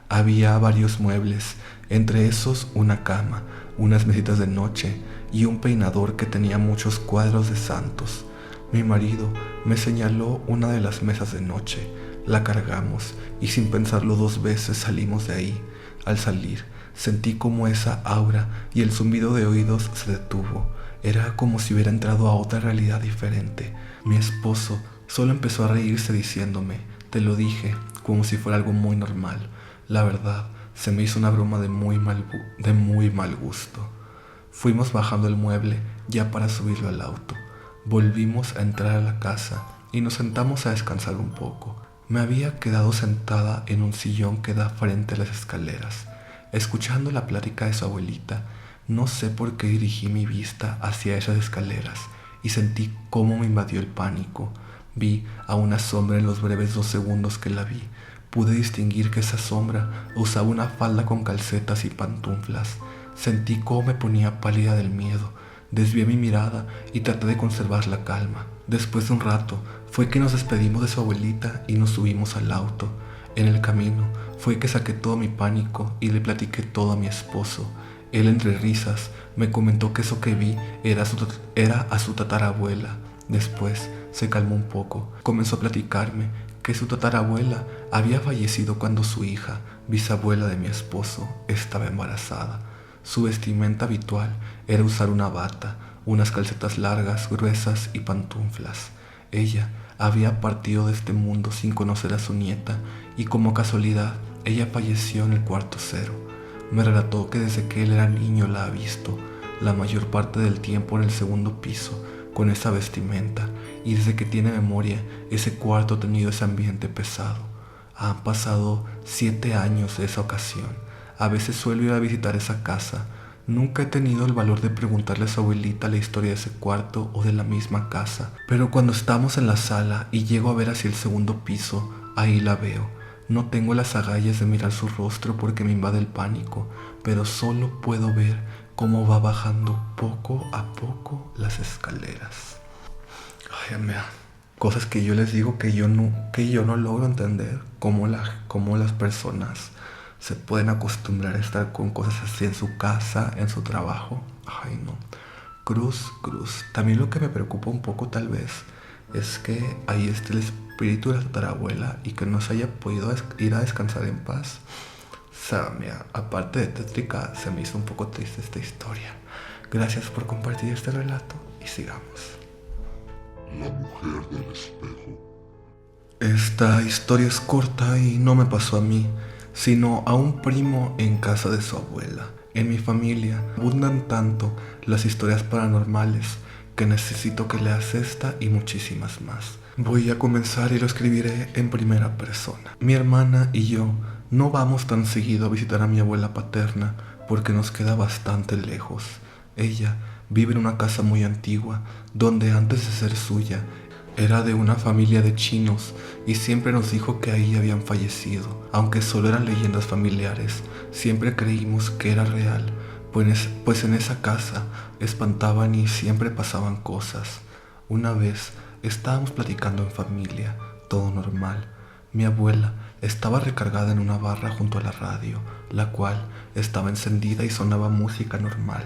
Había varios muebles, entre esos una cama, unas mesitas de noche y un peinador que tenía muchos cuadros de santos. Mi marido me señaló una de las mesas de noche, la cargamos y sin pensarlo 2 veces salimos de ahí. Al salir, sentí como esa aura y el zumbido de oídos se detuvo. Era como si hubiera entrado a otra realidad diferente. Mi esposo solo empezó a reírse diciéndome, te lo dije, como si fuera algo muy normal. La verdad, se me hizo una broma de muy mal gusto. Fuimos bajando el mueble ya para subirlo al auto. Volvimos a entrar a la casa y nos sentamos a descansar un poco. Me había quedado sentada en un sillón que da frente a las escaleras, escuchando la plática de su abuelita. No sé por qué dirigí mi vista hacia esas escaleras y sentí cómo me invadió el pánico. Vi a una sombra en los breves 2 segundos que la vi. Pude distinguir que esa sombra usaba una falda con calcetas y pantuflas. Sentí cómo me ponía pálida del miedo. Desvié mi mirada y traté de conservar la calma. Después de un rato fue que nos despedimos de su abuelita y nos subimos al auto. En el camino fue que saqué todo mi pánico y le platiqué todo a mi esposo. Él entre risas me comentó que eso que vi era a su tatarabuela. Después se calmó un poco. Comenzó a platicarme que su tatarabuela había fallecido cuando su hija, bisabuela de mi esposo, estaba embarazada. Su vestimenta habitual era usar una bata, unas calcetas largas, gruesas y pantuflas. Ella había partido de este mundo sin conocer a su nieta y como casualidad, ella falleció en el cuarto cero. Me relató que desde que él era niño la ha visto, la mayor parte del tiempo en el segundo piso, con esa vestimenta, y desde que tiene memoria, ese cuarto ha tenido ese ambiente pesado. Han pasado 7 años de esa ocasión. A veces suelo ir a visitar esa casa. Nunca he tenido el valor de preguntarle a su abuelita la historia de ese cuarto o de la misma casa, pero cuando estamos en la sala y llego a ver hacia el segundo piso, ahí la veo. No tengo las agallas de mirar su rostro porque me invade el pánico, pero solo puedo ver cómo va bajando poco a poco las escaleras. Ay, amiga, cosas que yo les digo que yo no logro entender, cómo las personas se pueden acostumbrar a estar con cosas así en su casa, en su trabajo. Ay, no. Cruz. También lo que me preocupa un poco tal vez es que ahí esté el espíritu de la tatarabuela y que no se haya podido ir a descansar en paz. O sea, mira, aparte de tétrica, se me hizo un poco triste esta historia. Gracias por compartir este relato y sigamos. La mujer del espejo. Esta historia es corta y no me pasó a mí, sino a un primo en casa de su abuela. En mi familia abundan tanto las historias paranormales que necesito que leas esta y muchísimas más. Voy a comenzar y lo escribiré en primera persona. Mi hermana y yo no vamos tan seguido a visitar a mi abuela paterna porque nos queda bastante lejos. Ella vive en una casa muy antigua donde antes de ser suya era de una familia de chinos y siempre nos dijo que ahí habían fallecido. Aunque solo eran leyendas familiares, siempre creímos que era real, pues en esa casa espantaban y siempre pasaban cosas. Una vez estábamos platicando en familia, todo normal. Mi abuela estaba recargada en una barra junto a la radio, la cual estaba encendida y sonaba música normal.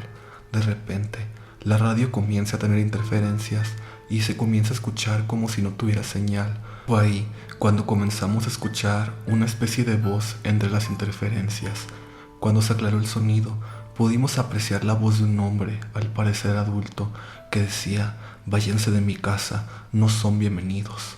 De repente la radio comienza a tener interferencias y se comienza a escuchar como si no tuviera señal. Fue ahí cuando comenzamos a escuchar una especie de voz entre las interferencias. Cuando se aclaró el sonido, pudimos apreciar la voz de un hombre, al parecer adulto, que decía: «Váyanse de mi casa, no son bienvenidos».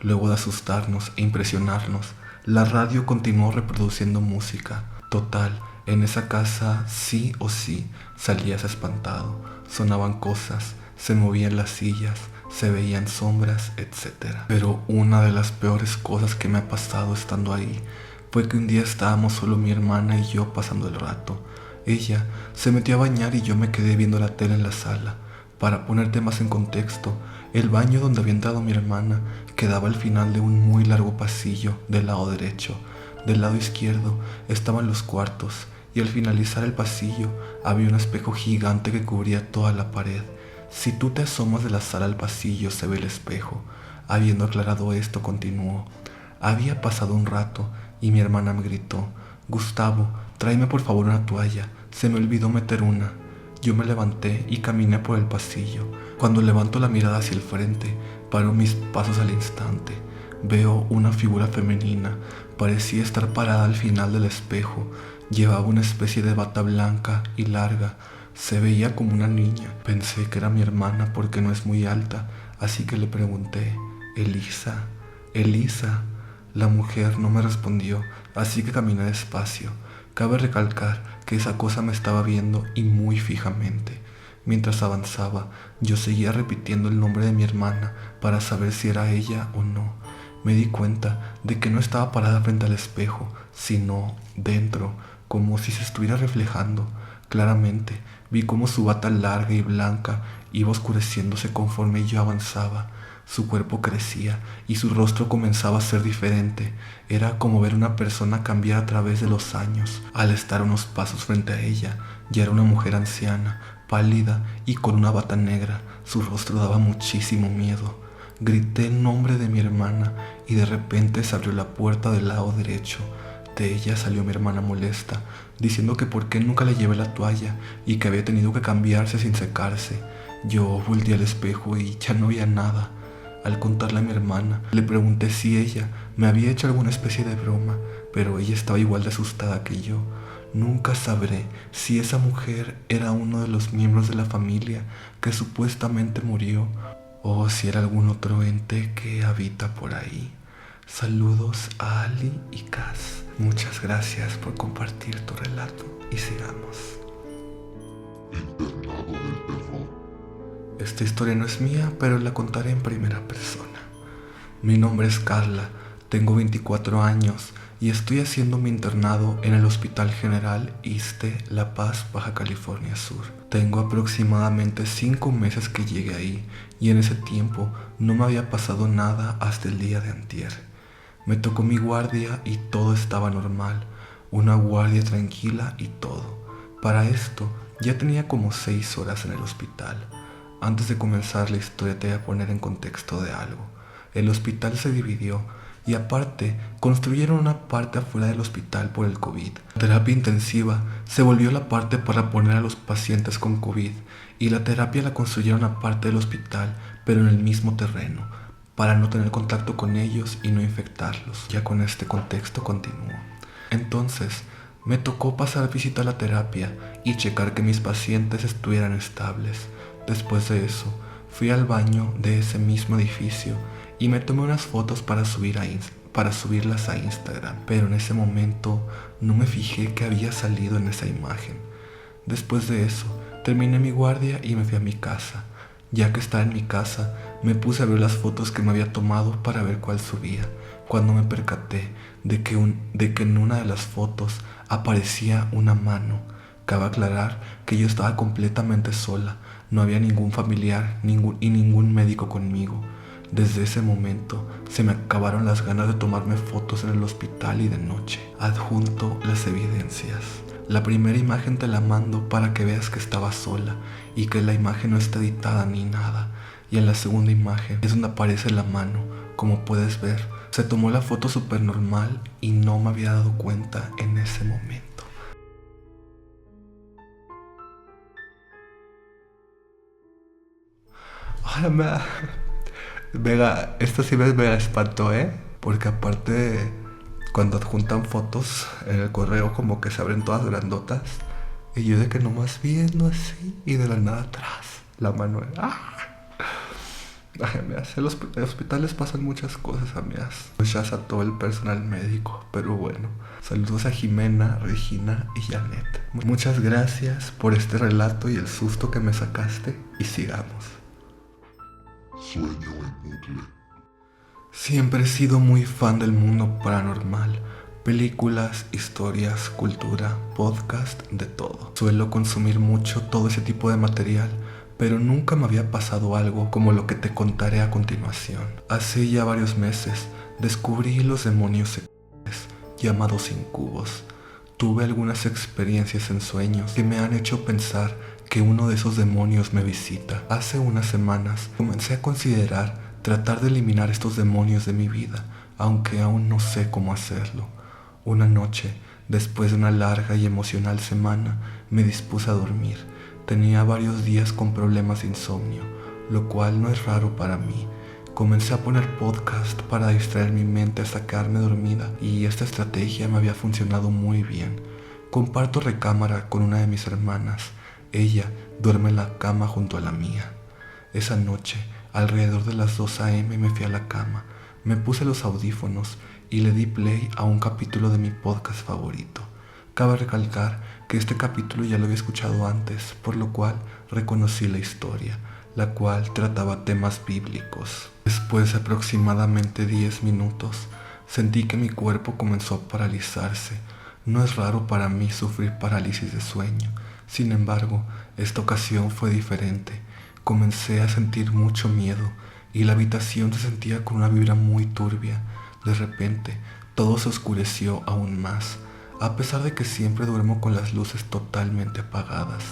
Luego de asustarnos e impresionarnos, la radio continuó reproduciendo música. Total, en esa casa sí o sí salías espantado. Sonaban cosas, se movían las sillas, se veían sombras, etc. Pero una de las peores cosas que me ha pasado estando ahí fue que un día estábamos solo mi hermana y yo pasando el rato. Ella se metió a bañar y yo me quedé viendo la tele en la sala. Para ponerte más en contexto, el baño donde había entrado mi hermana quedaba al final de un muy largo pasillo del lado derecho. Del lado izquierdo estaban los cuartos y al finalizar el pasillo había un espejo gigante que cubría toda la pared. Si tú te asomas de la sala al pasillo se ve el espejo. Habiendo aclarado esto, continuó. Había pasado un rato y mi hermana me gritó: «Gustavo, tráeme por favor una toalla, se me olvidó meter una». Yo me levanté y caminé por el pasillo. Cuando levanto la mirada hacia el frente, paro mis pasos al instante. Veo una figura femenina, parecía estar parada al final del espejo. Llevaba una especie de bata blanca y larga, se veía como una niña. Pensé que era mi hermana porque no es muy alta, así que le pregunté: «Elisa, Elisa». La mujer no me respondió, así que caminé despacio. Cabe recalcar que esa cosa me estaba viendo y muy fijamente. Mientras avanzaba, yo seguía repitiendo el nombre de mi hermana para saber si era ella o no. Me di cuenta de que no estaba parada frente al espejo, sino dentro, como si se estuviera reflejando. Claramente vi cómo su bata larga y blanca iba oscureciéndose conforme yo avanzaba. Su cuerpo crecía y su rostro comenzaba a ser diferente. Era como ver una persona cambiar a través de los años. Al estar unos pasos frente a ella, ya era una mujer anciana, pálida y con una bata negra. Su rostro daba muchísimo miedo. Grité el nombre de mi hermana y de repente se abrió la puerta del lado derecho. De ella salió mi hermana molesta, diciendo que por qué nunca le llevé la toalla y que había tenido que cambiarse sin secarse. Yo volteé al espejo y ya no veía nada. Al contarle a mi hermana, le pregunté si ella me había hecho alguna especie de broma, pero ella estaba igual de asustada que yo. Nunca sabré si esa mujer era uno de los miembros de la familia que supuestamente murió o si era algún otro ente que habita por ahí. Saludos a Ali y Kaz. Muchas gracias por compartir tu relato y sigamos. Internado del terror. Esta historia no es mía, pero la contaré en primera persona. Mi nombre es Carla, tengo 24 años y estoy haciendo mi internado en el Hospital General ISSSTE La Paz, Baja California Sur. Tengo aproximadamente 5 meses que llegué ahí y en ese tiempo no me había pasado nada hasta el día de antier. Me tocó mi guardia y todo estaba normal, una guardia tranquila y todo. Para esto ya tenía como 6 horas en el hospital. Antes de comenzar la historia te voy a poner en contexto de algo. El hospital se dividió y aparte construyeron una parte afuera del hospital por el COVID. La terapia intensiva se volvió la parte para poner a los pacientes con COVID y la terapia la construyeron aparte del hospital, pero en el mismo terreno, para no tener contacto con ellos y no infectarlos. Ya con este contexto continúo. Entonces, me tocó pasar visita a la terapia y checar que mis pacientes estuvieran estables. Después de eso, fui al baño de ese mismo edificio y me tomé unas fotos para subirlas a Instagram, pero en ese momento no me fijé que había salido en esa imagen. Después de eso, terminé mi guardia y me fui a mi casa. Ya que estaba en mi casa, me puse a ver las fotos que me había tomado para ver cuál subía, cuando me percaté de que en una de las fotos aparecía una mano. Cabe aclarar que yo estaba completamente sola, no había ningún familiar y ningún médico conmigo. Desde ese momento se me acabaron las ganas de tomarme fotos en el hospital y de noche. Adjunto las evidencias. La primera imagen te la mando para que veas que estaba sola y que la imagen no está editada ni nada. Y en la segunda imagen es donde aparece la mano. Como puedes ver, se tomó la foto súper normal y no me había dado cuenta en ese momento. Ay, Vega, esto sí me espantó, porque aparte, cuando adjuntan fotos en el correo, como que se abren todas grandotas. Y yo de que nomás viendo así, y de la nada atrás, la mano. ¡Ah! Ay, amigas, en los hospitales pasan muchas cosas, amigas. Muchas a todo el personal médico, pero bueno. Saludos a Jimena, Regina y Janet. Muchas gracias por este relato y el susto que me sacaste. Y sigamos. Sueño en bucle. Siempre he sido muy fan del mundo paranormal. Películas, historias, cultura, podcast, de todo. Suelo consumir mucho todo ese tipo de material, pero nunca me había pasado algo como lo que te contaré a continuación. Hace ya varios meses descubrí los demonios sexuales, llamados incubos. Tuve algunas experiencias en sueños que me han hecho pensar que uno de esos demonios me visita. Hace unas semanas comencé a considerar tratar de eliminar estos demonios de mi vida, aunque aún no sé cómo hacerlo. Una noche, después de una larga y emocional semana, me dispuse a dormir. Tenía varios días con problemas de insomnio, lo cual no es raro para mí. Comencé a poner podcast para distraer mi mente hasta quedarme dormida, y esta estrategia me había funcionado muy bien. Comparto recámara con una de mis hermanas. Ella duerme en la cama junto a la mía. Esa noche, alrededor de las 2 a.m. me fui a la cama, me puse los audífonos y le di play a un capítulo de mi podcast favorito. Cabe recalcar que este capítulo ya lo había escuchado antes, por lo cual reconocí la historia, la cual trataba temas bíblicos. Después de aproximadamente 10 minutos, sentí que mi cuerpo comenzó a paralizarse. No es raro para mí sufrir parálisis de sueño. Sin embargo, esta ocasión fue diferente. Comencé a sentir mucho miedo y la habitación se sentía con una vibra muy turbia. De repente, todo se oscureció aún más. A pesar de que siempre duermo con las luces totalmente apagadas,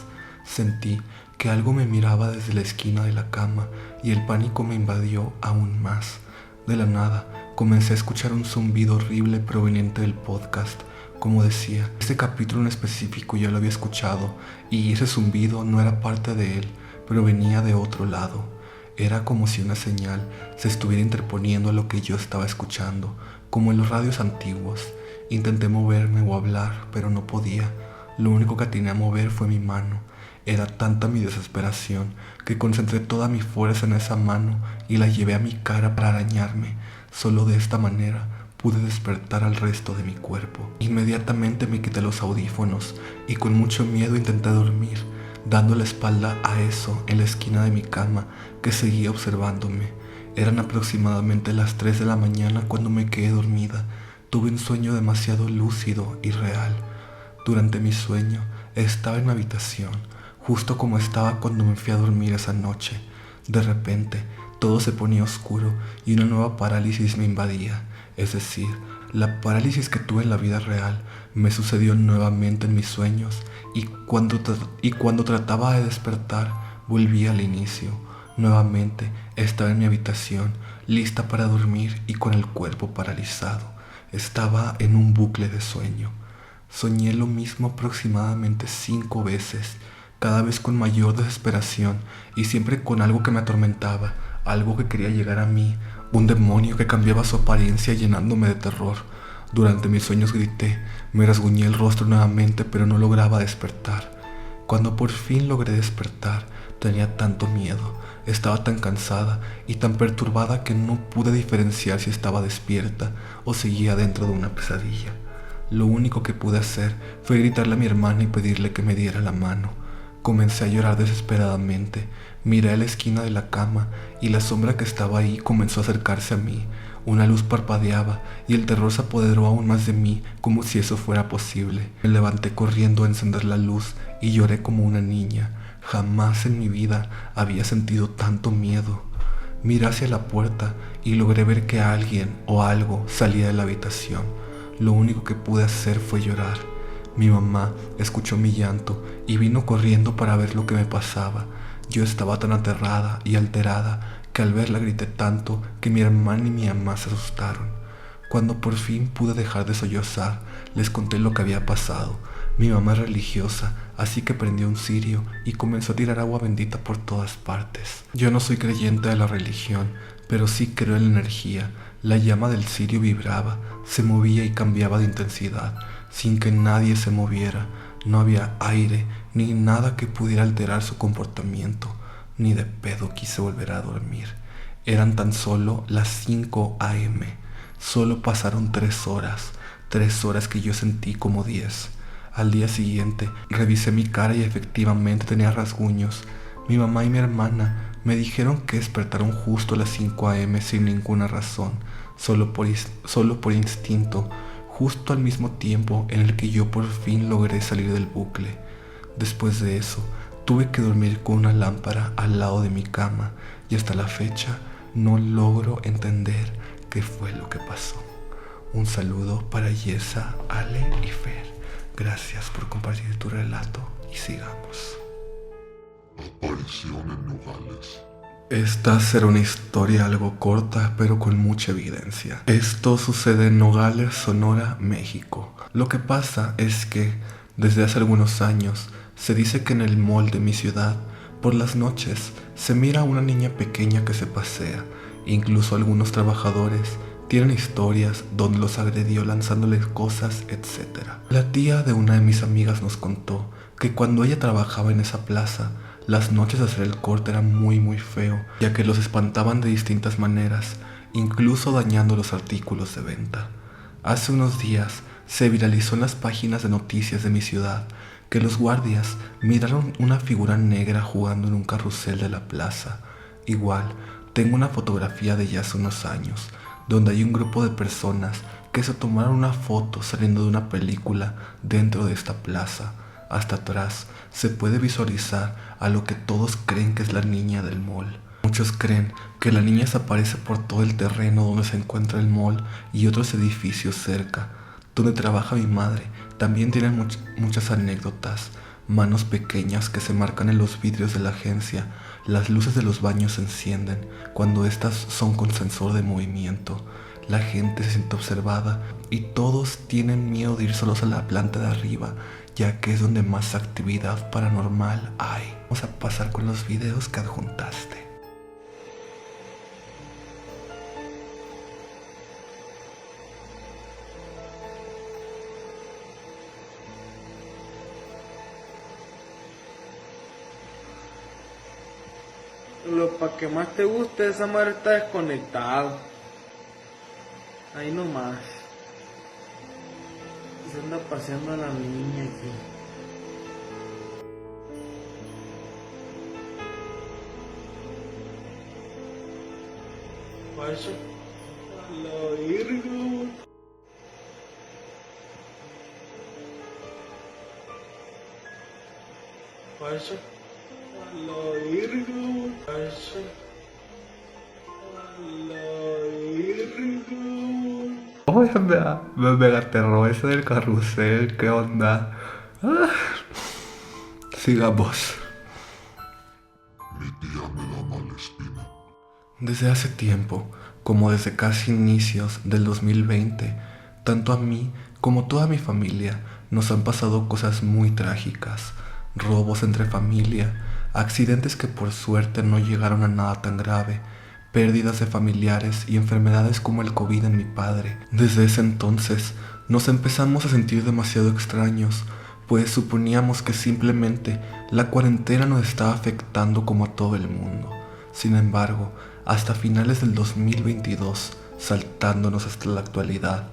sentí que algo me miraba desde la esquina de la cama y el pánico me invadió aún más. De la nada, comencé a escuchar un zumbido horrible proveniente del podcast. Como decía, este capítulo en específico ya lo había escuchado y ese zumbido no era parte de él, pero venía de otro lado. Era como si una señal se estuviera interponiendo a lo que yo estaba escuchando, como en los radios antiguos. Intenté moverme o hablar, pero no podía. Lo único que atiné a mover fue mi mano. Era tanta mi desesperación que concentré toda mi fuerza en esa mano y la llevé a mi cara para arañarme. Solo de esta manera pude despertar al resto de mi cuerpo. Inmediatamente me quité los audífonos y con mucho miedo intenté dormir, dando la espalda a eso en la esquina de mi cama que seguía observándome. Eran aproximadamente las 3 de la mañana cuando me quedé dormida. Tuve un sueño demasiado lúcido y real. Durante mi sueño estaba en mi habitación, justo como estaba cuando me fui a dormir esa noche. De repente, todo se ponía oscuro y una nueva parálisis me invadía. Es decir, la parálisis que tuve en la vida real me sucedió nuevamente en mis sueños y cuando trataba de despertar, volví al inicio. Nuevamente estaba en mi habitación, lista para dormir y con el cuerpo paralizado. Estaba en un bucle de sueño. Soñé lo mismo aproximadamente 5 veces, cada vez con mayor desesperación y siempre con algo que me atormentaba, algo que quería llegar a mí, un demonio que cambiaba su apariencia llenándome de terror. Durante mis sueños grité, me rasguñé el rostro nuevamente, pero no lograba despertar. Cuando por fin logré despertar, tenía tanto miedo, estaba tan cansada y tan perturbada que no pude diferenciar si estaba despierta o seguía dentro de una pesadilla. Lo único que pude hacer fue gritarle a mi hermana y pedirle que me diera la mano. Comencé a llorar desesperadamente. Miré a la esquina de la cama y la sombra que estaba ahí comenzó a acercarse a mí. Una luz parpadeaba y el terror se apoderó aún más de mí, como si eso fuera posible. Me levanté corriendo a encender la luz y lloré como una niña. Jamás en mi vida había sentido tanto miedo. Miré hacia la puerta y logré ver que alguien o algo salía de la habitación. Lo único que pude hacer fue llorar. Mi mamá escuchó mi llanto y vino corriendo para ver lo que me pasaba. Yo estaba tan aterrada y alterada que al verla grité tanto que mi hermana y mi mamá se asustaron. Cuando por fin pude dejar de sollozar, les conté lo que había pasado. Mi mamá es religiosa, así que prendió un cirio y comenzó a tirar agua bendita por todas partes. Yo no soy creyente de la religión, pero sí creo en la energía. La llama del cirio vibraba, se movía y cambiaba de intensidad, sin que nadie se moviera. No había aire ni nada que pudiera alterar su comportamiento. Ni de pedo quise volver a dormir. Eran tan solo las 5 a.m. Solo pasaron 3 horas, 3 horas que yo sentí como 10. Al día siguiente revisé mi cara y efectivamente tenía rasguños. Mi mamá y mi hermana me dijeron que despertaron justo a las 5 a.m. sin ninguna razón, solo por instinto, justo al mismo tiempo en el que yo por fin logré salir del bucle. Después de eso, tuve que dormir con una lámpara al lado de mi cama y hasta la fecha no logro entender qué fue lo que pasó. Un saludo para Yesa, Ale y Fer. Gracias por compartir tu relato y sigamos. Aparición en Nogales. Esta será una historia algo corta, pero con mucha evidencia. Esto sucede en Nogales, Sonora, México. Lo que pasa es que, desde hace algunos años, se dice que en el mall de mi ciudad, por las noches, se mira a una niña pequeña que se pasea. Incluso algunos trabajadores tienen historias donde los agredió lanzándoles cosas, etc. La tía de una de mis amigas nos contó que cuando ella trabajaba en esa plaza, las noches de hacer el corte era muy feo, ya que los espantaban de distintas maneras, incluso dañando los artículos de venta. Hace unos días se viralizó en las páginas de noticias de mi ciudad que los guardias miraron una figura negra jugando en un carrusel de la plaza. Igual, tengo una fotografía de ya hace unos años, donde hay un grupo de personas que se tomaron una foto saliendo de una película dentro de esta plaza. Hasta atrás se puede visualizar a lo que todos creen que es la niña del mall. Muchos creen que la niña se aparece por todo el terreno donde se encuentra el mall y otros edificios cerca. Donde trabaja mi madre también tienen muchas anécdotas. Manos pequeñas que se marcan en los vidrios de la agencia. Las luces de los baños se encienden cuando estas son con sensor de movimiento. La gente se siente observada y todos tienen miedo de ir solos a la planta de arriba, ya que es donde más actividad paranormal hay. Vamos a pasar con los videos que adjuntaste. Lo pa' que más te guste, esa madre está desconectada. Ahí nomás. Se anda paseando a la niña aquí. Vaya a la virgo. Vaya a la virgo. Vaya a la virgo. Oye, me aterró ese del carrusel, ¿qué onda? Sigamos. Mi tía me da mala espina. Desde hace tiempo, como desde casi inicios del 2020, tanto a mí como toda mi familia nos han pasado cosas muy trágicas, robos entre familia, accidentes que por suerte no llegaron a nada tan grave, pérdidas de familiares y enfermedades como el COVID en mi padre. Desde ese entonces nos empezamos a sentir demasiado extraños, pues suponíamos que simplemente la cuarentena nos estaba afectando como a todo el mundo. Sin embargo, hasta finales del 2022, saltándonos hasta la actualidad,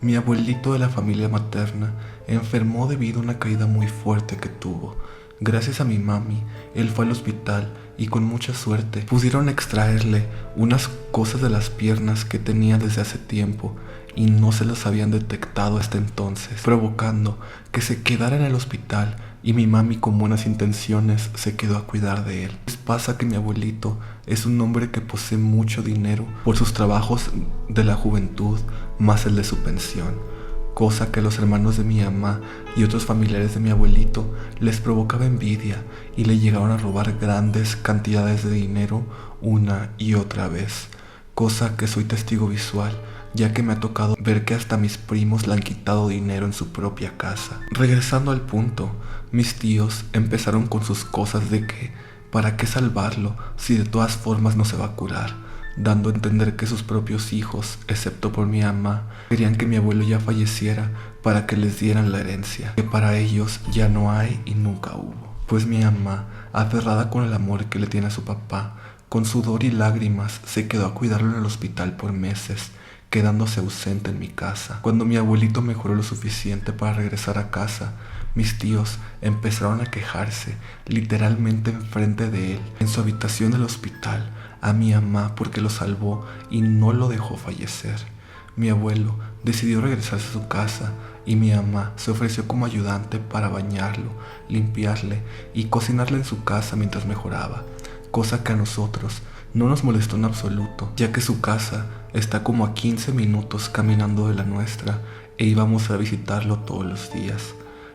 mi abuelito de la familia materna enfermó debido a una caída muy fuerte que tuvo. Gracias a mi mami, él fue al hospital y con mucha suerte pudieron extraerle unas cosas de las piernas que tenía desde hace tiempo y no se las habían detectado hasta entonces, provocando que se quedara en el hospital y mi mami con buenas intenciones se quedó a cuidar de él. Les pasa que mi abuelito es un hombre que posee mucho dinero por sus trabajos de la juventud más el de su pensión, cosa que a los hermanos de mi mamá y otros familiares de mi abuelito les provocaba envidia y le llegaron a robar grandes cantidades de dinero una y otra vez, cosa que soy testigo visual ya que me ha tocado ver que hasta mis primos le han quitado dinero en su propia casa. Regresando al punto, mis tíos empezaron con sus cosas de que, ¿para qué salvarlo si de todas formas no se va a curar? Dando a entender que sus propios hijos, excepto por mi mamá, querían que mi abuelo ya falleciera para que les dieran la herencia, que para ellos ya no hay y nunca hubo. Pues mi mamá, aferrada con el amor que le tiene a su papá, con sudor y lágrimas se quedó a cuidarlo en el hospital por meses, quedándose ausente en mi casa. Cuando mi abuelito mejoró lo suficiente para regresar a casa, mis tíos empezaron a quejarse, literalmente enfrente de él, en su habitación del hospital, a mi mamá porque lo salvó y no lo dejó fallecer. Mi abuelo decidió regresarse a su casa y mi mamá se ofreció como ayudante para bañarlo, limpiarle y cocinarle en su casa mientras mejoraba, cosa que a nosotros no nos molestó en absoluto, ya que su casa está como a 15 minutos caminando de la nuestra e íbamos a visitarlo todos los días.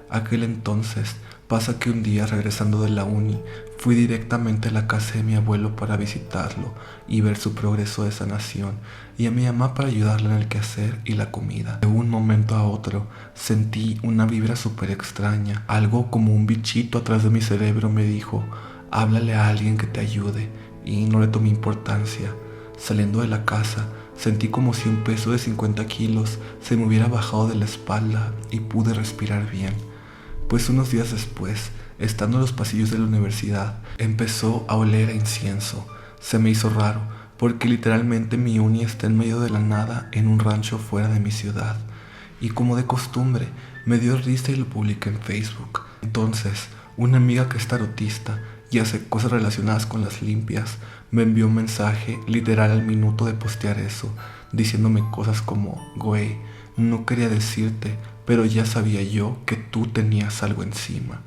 Aquel entonces pasa que un día regresando de la uni fui directamente a la casa de mi abuelo para visitarlo y ver su progreso de sanación, y a mi mamá para ayudarla en el quehacer y la comida. De un momento a otro sentí una vibra súper extraña, algo como un bichito atrás de mi cerebro me dijo: háblale a alguien que te ayude, y no le tomé importancia. Saliendo de la casa sentí como si un peso de 50 kilos se me hubiera bajado de la espalda y pude respirar bien. Pues unos días después, estando en los pasillos de la universidad, empezó a oler a incienso. Se me hizo raro, porque literalmente mi uni está en medio de la nada en un rancho fuera de mi ciudad. Y como de costumbre, me dio risa y lo publiqué en Facebook. Entonces, una amiga que es tarotista y hace cosas relacionadas con las limpias, me envió un mensaje literal al minuto de postear eso, diciéndome cosas como: güey, no quería decirte, pero ya sabía yo que tú tenías algo encima.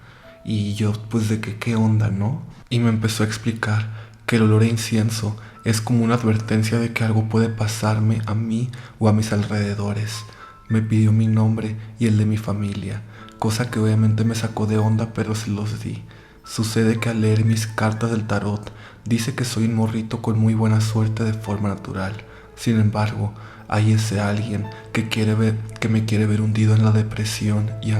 Y yo, pues de que qué onda, ¿no? Y me empezó a explicar que el olor a incienso es como una advertencia de que algo puede pasarme a mí o a mis alrededores. Me pidió mi nombre y el de mi familia, cosa que obviamente me sacó de onda, pero se los di. Sucede que al leer mis cartas del tarot, dice que soy un morrito con muy buena suerte de forma natural. Sin embargo, hay ese alguien que me quiere ver hundido en la depresión y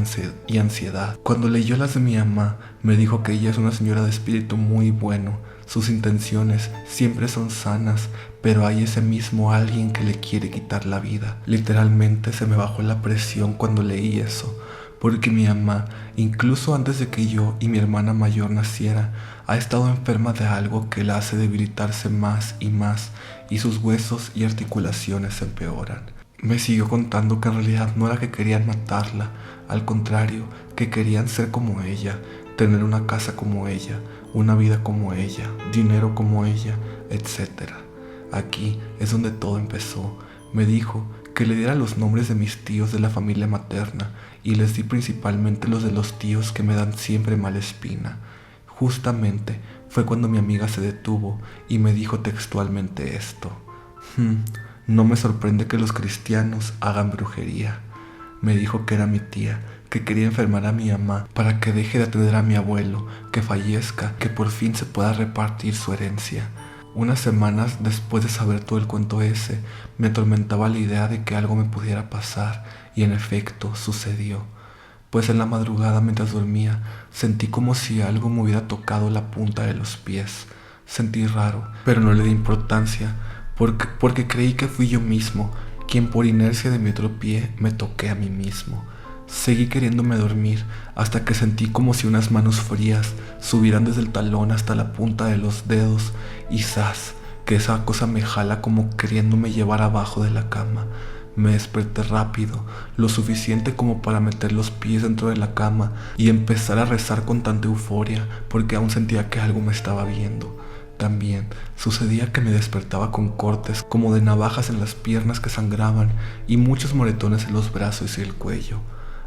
ansiedad. Cuando leyó las de mi mamá, me dijo que ella es una señora de espíritu muy bueno. Sus intenciones siempre son sanas, pero hay ese mismo alguien que le quiere quitar la vida. Literalmente se me bajó la presión cuando leí eso, porque mi mamá, incluso antes de que yo y mi hermana mayor naciera, ha estado enferma de algo que la hace debilitarse más, y sus huesos y articulaciones se empeoran. Me siguió contando que en realidad no era que querían matarla, al contrario, que querían ser como ella, tener una casa como ella, una vida como ella, dinero como ella, etc. Aquí es donde todo empezó. Me dijo que le diera los nombres de mis tíos de la familia materna y les di principalmente los de los tíos que me dan siempre mala espina. Justamente fue cuando mi amiga se detuvo y me dijo textualmente esto: no me sorprende que los cristianos hagan brujería. Me dijo que era mi tía, que quería enfermar a mi mamá para que deje de atender a mi abuelo, que fallezca, que por fin se pueda repartir su herencia. Unas semanas después de saber todo el cuento ese, me atormentaba la idea de que algo me pudiera pasar, y en efecto sucedió. Pues en la madrugada mientras dormía, sentí como si algo me hubiera tocado la punta de los pies. Sentí raro, pero no le di importancia, porque creí que fui yo mismo, quien por inercia de mi otro pie me toqué a mí mismo. Seguí queriéndome dormir hasta que sentí como si unas manos frías subieran desde el talón hasta la punta de los dedos y ¡zas!, que esa cosa me jala como queriéndome llevar abajo de la cama. Me desperté rápido, lo suficiente como para meter los pies dentro de la cama y empezar a rezar con tanta euforia porque aún sentía que algo me estaba viendo. También sucedía que me despertaba con cortes como de navajas en las piernas que sangraban y muchos moretones en los brazos y el cuello.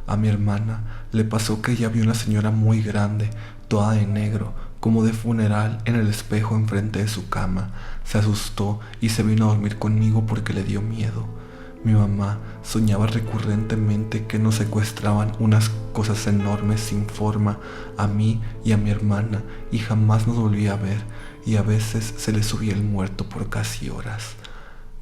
A mi hermana le pasó que ella vio una señora muy grande, toda de negro, como de funeral, en el espejo enfrente de su cama. Se asustó y se vino a dormir conmigo porque le dio miedo. Mi mamá soñaba recurrentemente que nos secuestraban unas cosas enormes sin forma a mí y a mi hermana y jamás nos volvía a ver, y a veces se le subía el muerto por casi horas.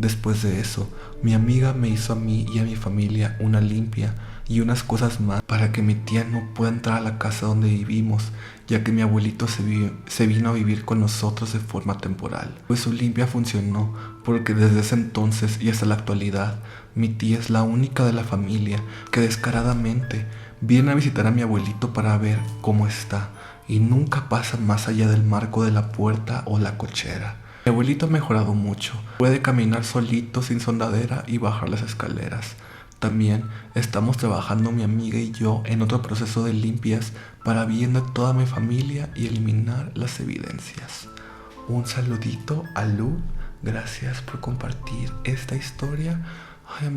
Después de eso, mi amiga me hizo a mí y a mi familia una limpia y unas cosas más para que mi tía no pueda entrar a la casa donde vivimos, ya que mi abuelito se vino a vivir con nosotros de forma temporal. Pues su limpia funcionó, porque desde ese entonces y hasta la actualidad, mi tía es la única de la familia que descaradamente viene a visitar a mi abuelito para ver cómo está, y nunca pasa más allá del marco de la puerta o la cochera. Mi abuelito ha mejorado mucho, puede caminar solito sin sondadera y bajar las escaleras. También estamos trabajando mi amiga y yo en otro proceso de limpias para bien de toda mi familia y eliminar las evidencias. Un saludito a Lu, gracias por compartir esta historia. Ay,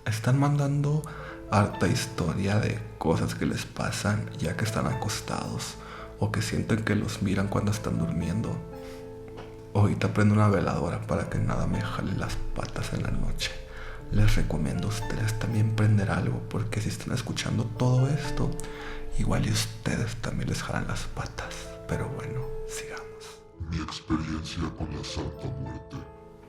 están mandando harta historia de cosas que les pasan ya que están acostados o que sienten que los miran cuando están durmiendo. Ahorita prendo una veladora para que nada me jale las patas en la noche. Les recomiendo a ustedes también prender algo, porque si están escuchando todo esto, igual y ustedes también les jalan las patas. Pero bueno, sigamos. Mi experiencia con la Santa Muerte.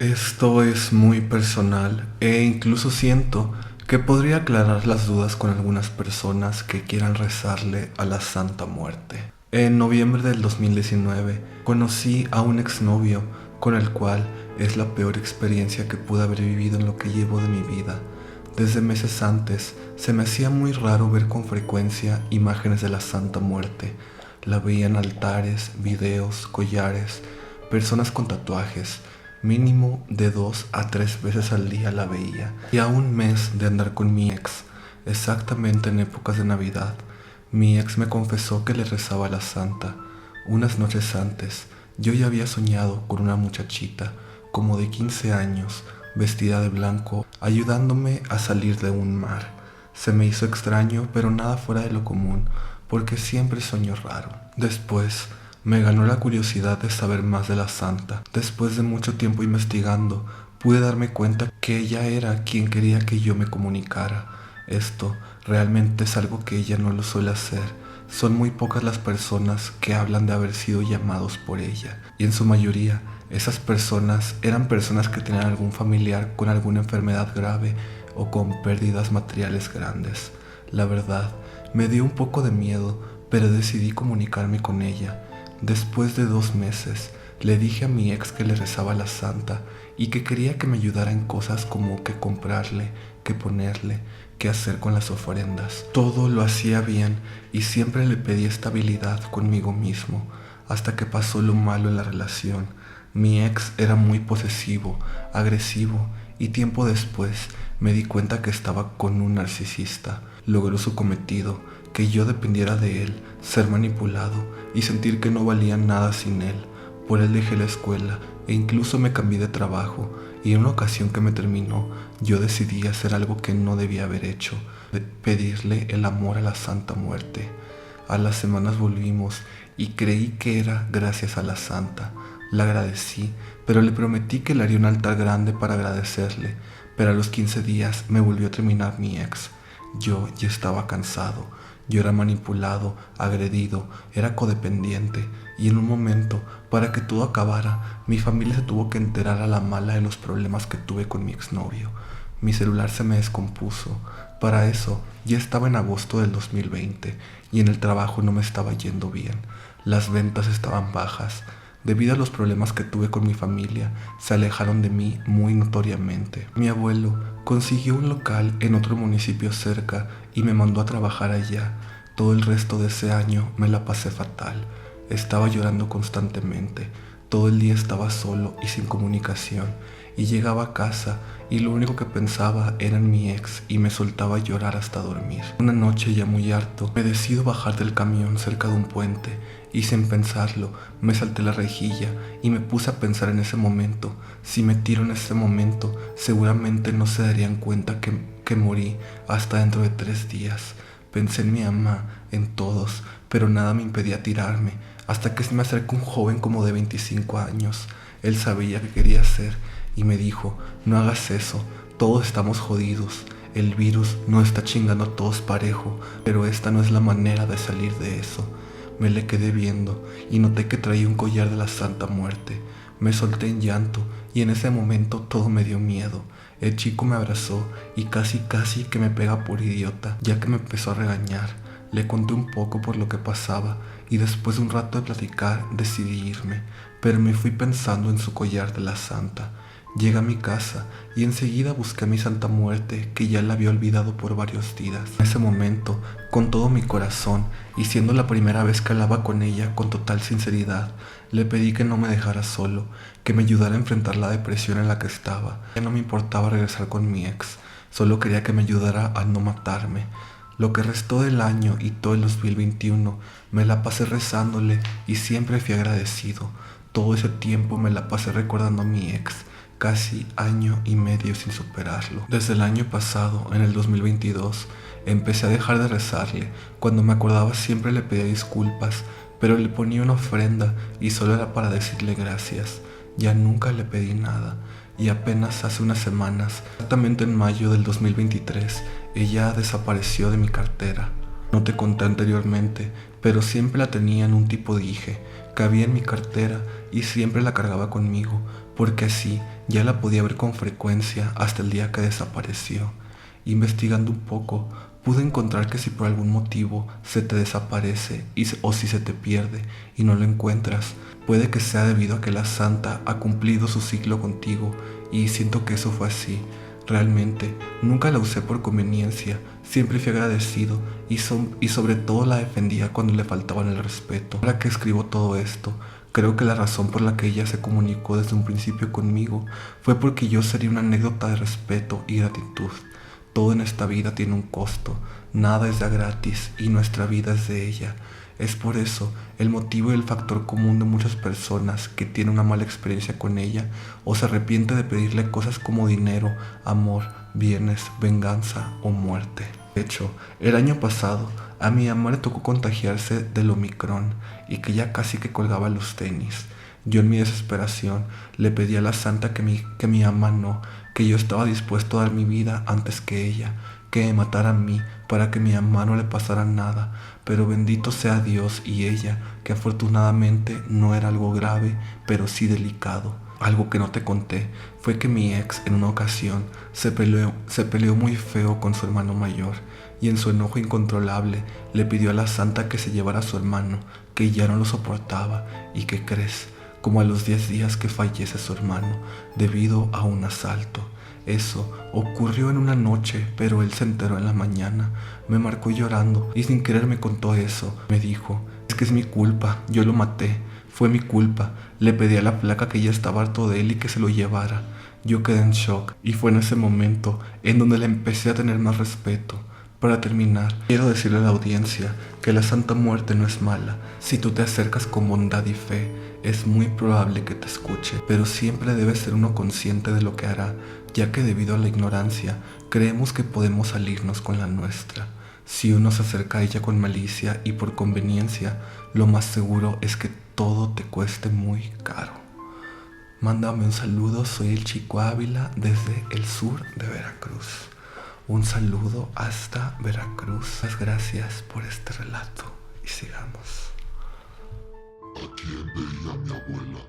Esto es muy personal e incluso siento que podría aclarar las dudas con algunas personas que quieran rezarle a la Santa Muerte. En noviembre del 2019 conocí a un exnovio con el cual es la peor experiencia que pude haber vivido en lo que llevo de mi vida. Desde meses antes se me hacía muy raro ver con frecuencia imágenes de la Santa Muerte. La veía en altares, videos, collares, personas con tatuajes. Mínimo de 2 a 3 veces al día la veía. Y a un mes de andar con mi ex, exactamente en épocas de Navidad, mi ex me confesó que le rezaba a la Santa. Unas noches antes, yo ya había soñado con una muchachita como de 15 años, vestida de blanco, ayudándome a salir de un mar. Se me hizo extraño, pero nada fuera de lo común, porque siempre soñó raro. Después, me ganó la curiosidad de saber más de la Santa. Después de mucho tiempo investigando, pude darme cuenta que ella era quien quería que yo me comunicara. Esto realmente es algo que ella no lo suele hacer. Son muy pocas las personas que hablan de haber sido llamados por ella, y en su mayoría esas personas eran personas que tenían algún familiar con alguna enfermedad grave o con pérdidas materiales grandes. La verdad, me dio un poco de miedo, pero decidí comunicarme con ella. Después de 2 meses, le dije a mi ex que le rezaba a la Santa y que quería que me ayudara en cosas como qué comprarle, qué ponerle, qué hacer con las ofrendas. Todo lo hacía bien y siempre le pedí estabilidad conmigo mismo, hasta que pasó lo malo en la relación. Mi ex era muy posesivo, agresivo, y tiempo después me di cuenta que estaba con un narcisista. Logró su cometido, que yo dependiera de él, ser manipulado y sentir que no valía nada sin él. Por él dejé la escuela e incluso me cambié de trabajo, y en una ocasión que me terminó, yo decidí hacer algo que no debía haber hecho, de pedirle el amor a la Santa Muerte. A las semanas volvimos y creí que era gracias a la Santa. La agradecí, pero le prometí que le haría un altar grande para agradecerle. Pero a los 15 días me volvió a terminar mi ex. Yo ya estaba cansado. Yo era manipulado, agredido, era codependiente, y en un momento, para que todo acabara, mi familia se tuvo que enterar a la mala de los problemas que tuve con mi exnovio. Mi celular se me descompuso. Para eso, ya estaba en agosto del 2020, y en el trabajo no me estaba yendo bien. Las ventas estaban bajas. Debido a los problemas que tuve con mi familia, se alejaron de mí muy notoriamente. Mi abuelo consiguió un local en otro municipio cerca y me mandó a trabajar allá. Todo el resto de ese año me la pasé fatal. Estaba llorando constantemente. Todo el día estaba solo y sin comunicación. Y llegaba a casa y lo único que pensaba era en mi ex y me soltaba a llorar hasta dormir. Una noche, ya muy harto, me decido bajar del camión cerca de un puente y sin pensarlo me salté la rejilla y me puse a pensar en ese momento. Si me tiro en ese momento, seguramente no se darían cuenta que morí hasta dentro de 3 días. Pensé en mi mamá, en todos, pero nada me impedía tirarme, hasta que se me acercó un joven como de 25 años. Él sabía qué quería hacer y me dijo: no hagas eso, todos estamos jodidos. El virus no está chingando a todos parejo, pero esta no es la manera de salir de eso. Me le quedé viendo y noté que traía un collar de la Santa Muerte. Me solté en llanto y en ese momento todo me dio miedo. El chico me abrazó y casi que me pega por idiota, ya que me empezó a regañar. Le conté un poco por lo que pasaba y después de un rato de platicar decidí irme, pero me fui pensando en su collar de la santa. Llegué a mi casa y enseguida busqué a mi Santa Muerte, que ya la había olvidado por varios días. En ese momento, con todo mi corazón y siendo la primera vez que hablaba con ella con total sinceridad, le pedí que no me dejara solo, que me ayudara a enfrentar la depresión en la que estaba. Ya no me importaba regresar con mi ex, solo quería que me ayudara a no matarme. Lo que restó del año y todo el 2021 me la pasé rezándole y siempre fui agradecido. Todo ese tiempo me la pasé recordando a mi ex, casi año y medio sin superarlo. Desde el año pasado, en el 2022, empecé a dejar de rezarle. Cuando me acordaba siempre le pedía disculpas, pero le ponía una ofrenda y solo era para decirle gracias. Ya nunca le pedí nada. Y apenas hace unas semanas, exactamente en mayo del 2023, ella desapareció de mi cartera. No te conté anteriormente, pero siempre la tenía en un tipo dije, cabía en mi cartera y siempre la cargaba conmigo, porque así ya la podía ver con frecuencia hasta el día que desapareció. Investigando un poco, pude encontrar que si por algún motivo se te desaparece o si se te pierde y no lo encuentras, puede que sea debido a que la santa ha cumplido su ciclo contigo, y siento que eso fue así. Realmente nunca la usé por conveniencia, siempre fui agradecido y sobre todo la defendía cuando le faltaban el respeto. Ahora que escribo todo esto, creo que la razón por la que ella se comunicó desde un principio conmigo fue porque yo sería una anécdota de respeto y gratitud. Todo en esta vida tiene un costo, nada es de gratis y nuestra vida es de ella. Es por eso el motivo y el factor común de muchas personas que tienen una mala experiencia con ella o se arrepiente de pedirle cosas como dinero, amor, bienes, venganza o muerte. De hecho, el año pasado a mi mamá le tocó contagiarse del Omicron y que ya casi que colgaba los tenis. Yo en mi desesperación le pedí a la santa que mi mamá no, que yo estaba dispuesto a dar mi vida antes que ella, que me matara a mí para que a mi mamá no le pasara nada, pero bendito sea Dios y ella, que afortunadamente no era algo grave, pero sí delicado. Algo que no te conté fue que mi ex en una ocasión se peleó muy feo con su hermano mayor y en su enojo incontrolable le pidió a la santa que se llevara a su hermano, que ya no lo soportaba. ¿Y qué crees? Como a los 10 días que fallece su hermano debido a un asalto. Eso ocurrió en una noche, pero él se enteró en la mañana. Me marcó llorando y sin querer me contó eso. Me dijo, es que es mi culpa, yo lo maté, fue mi culpa. Le pedí a la flaca que ya estaba harto de él y que se lo llevara. Yo quedé en shock y fue en ese momento en donde le empecé a tener más respeto. Para terminar, quiero decirle a la audiencia que la Santa Muerte no es mala. Si tú te acercas con bondad y fe, es muy probable que te escuche, pero siempre debe ser uno consciente de lo que hará, ya que debido a la ignorancia, creemos que podemos salirnos con la nuestra. Si uno se acerca a ella con malicia y por conveniencia, lo más seguro es que todo te cueste muy caro. Mándame un saludo, soy el Chico Ávila desde el sur de Veracruz. Un saludo hasta Veracruz. Muchas gracias por este relato y sigamos. ¿A quién veía mi abuela?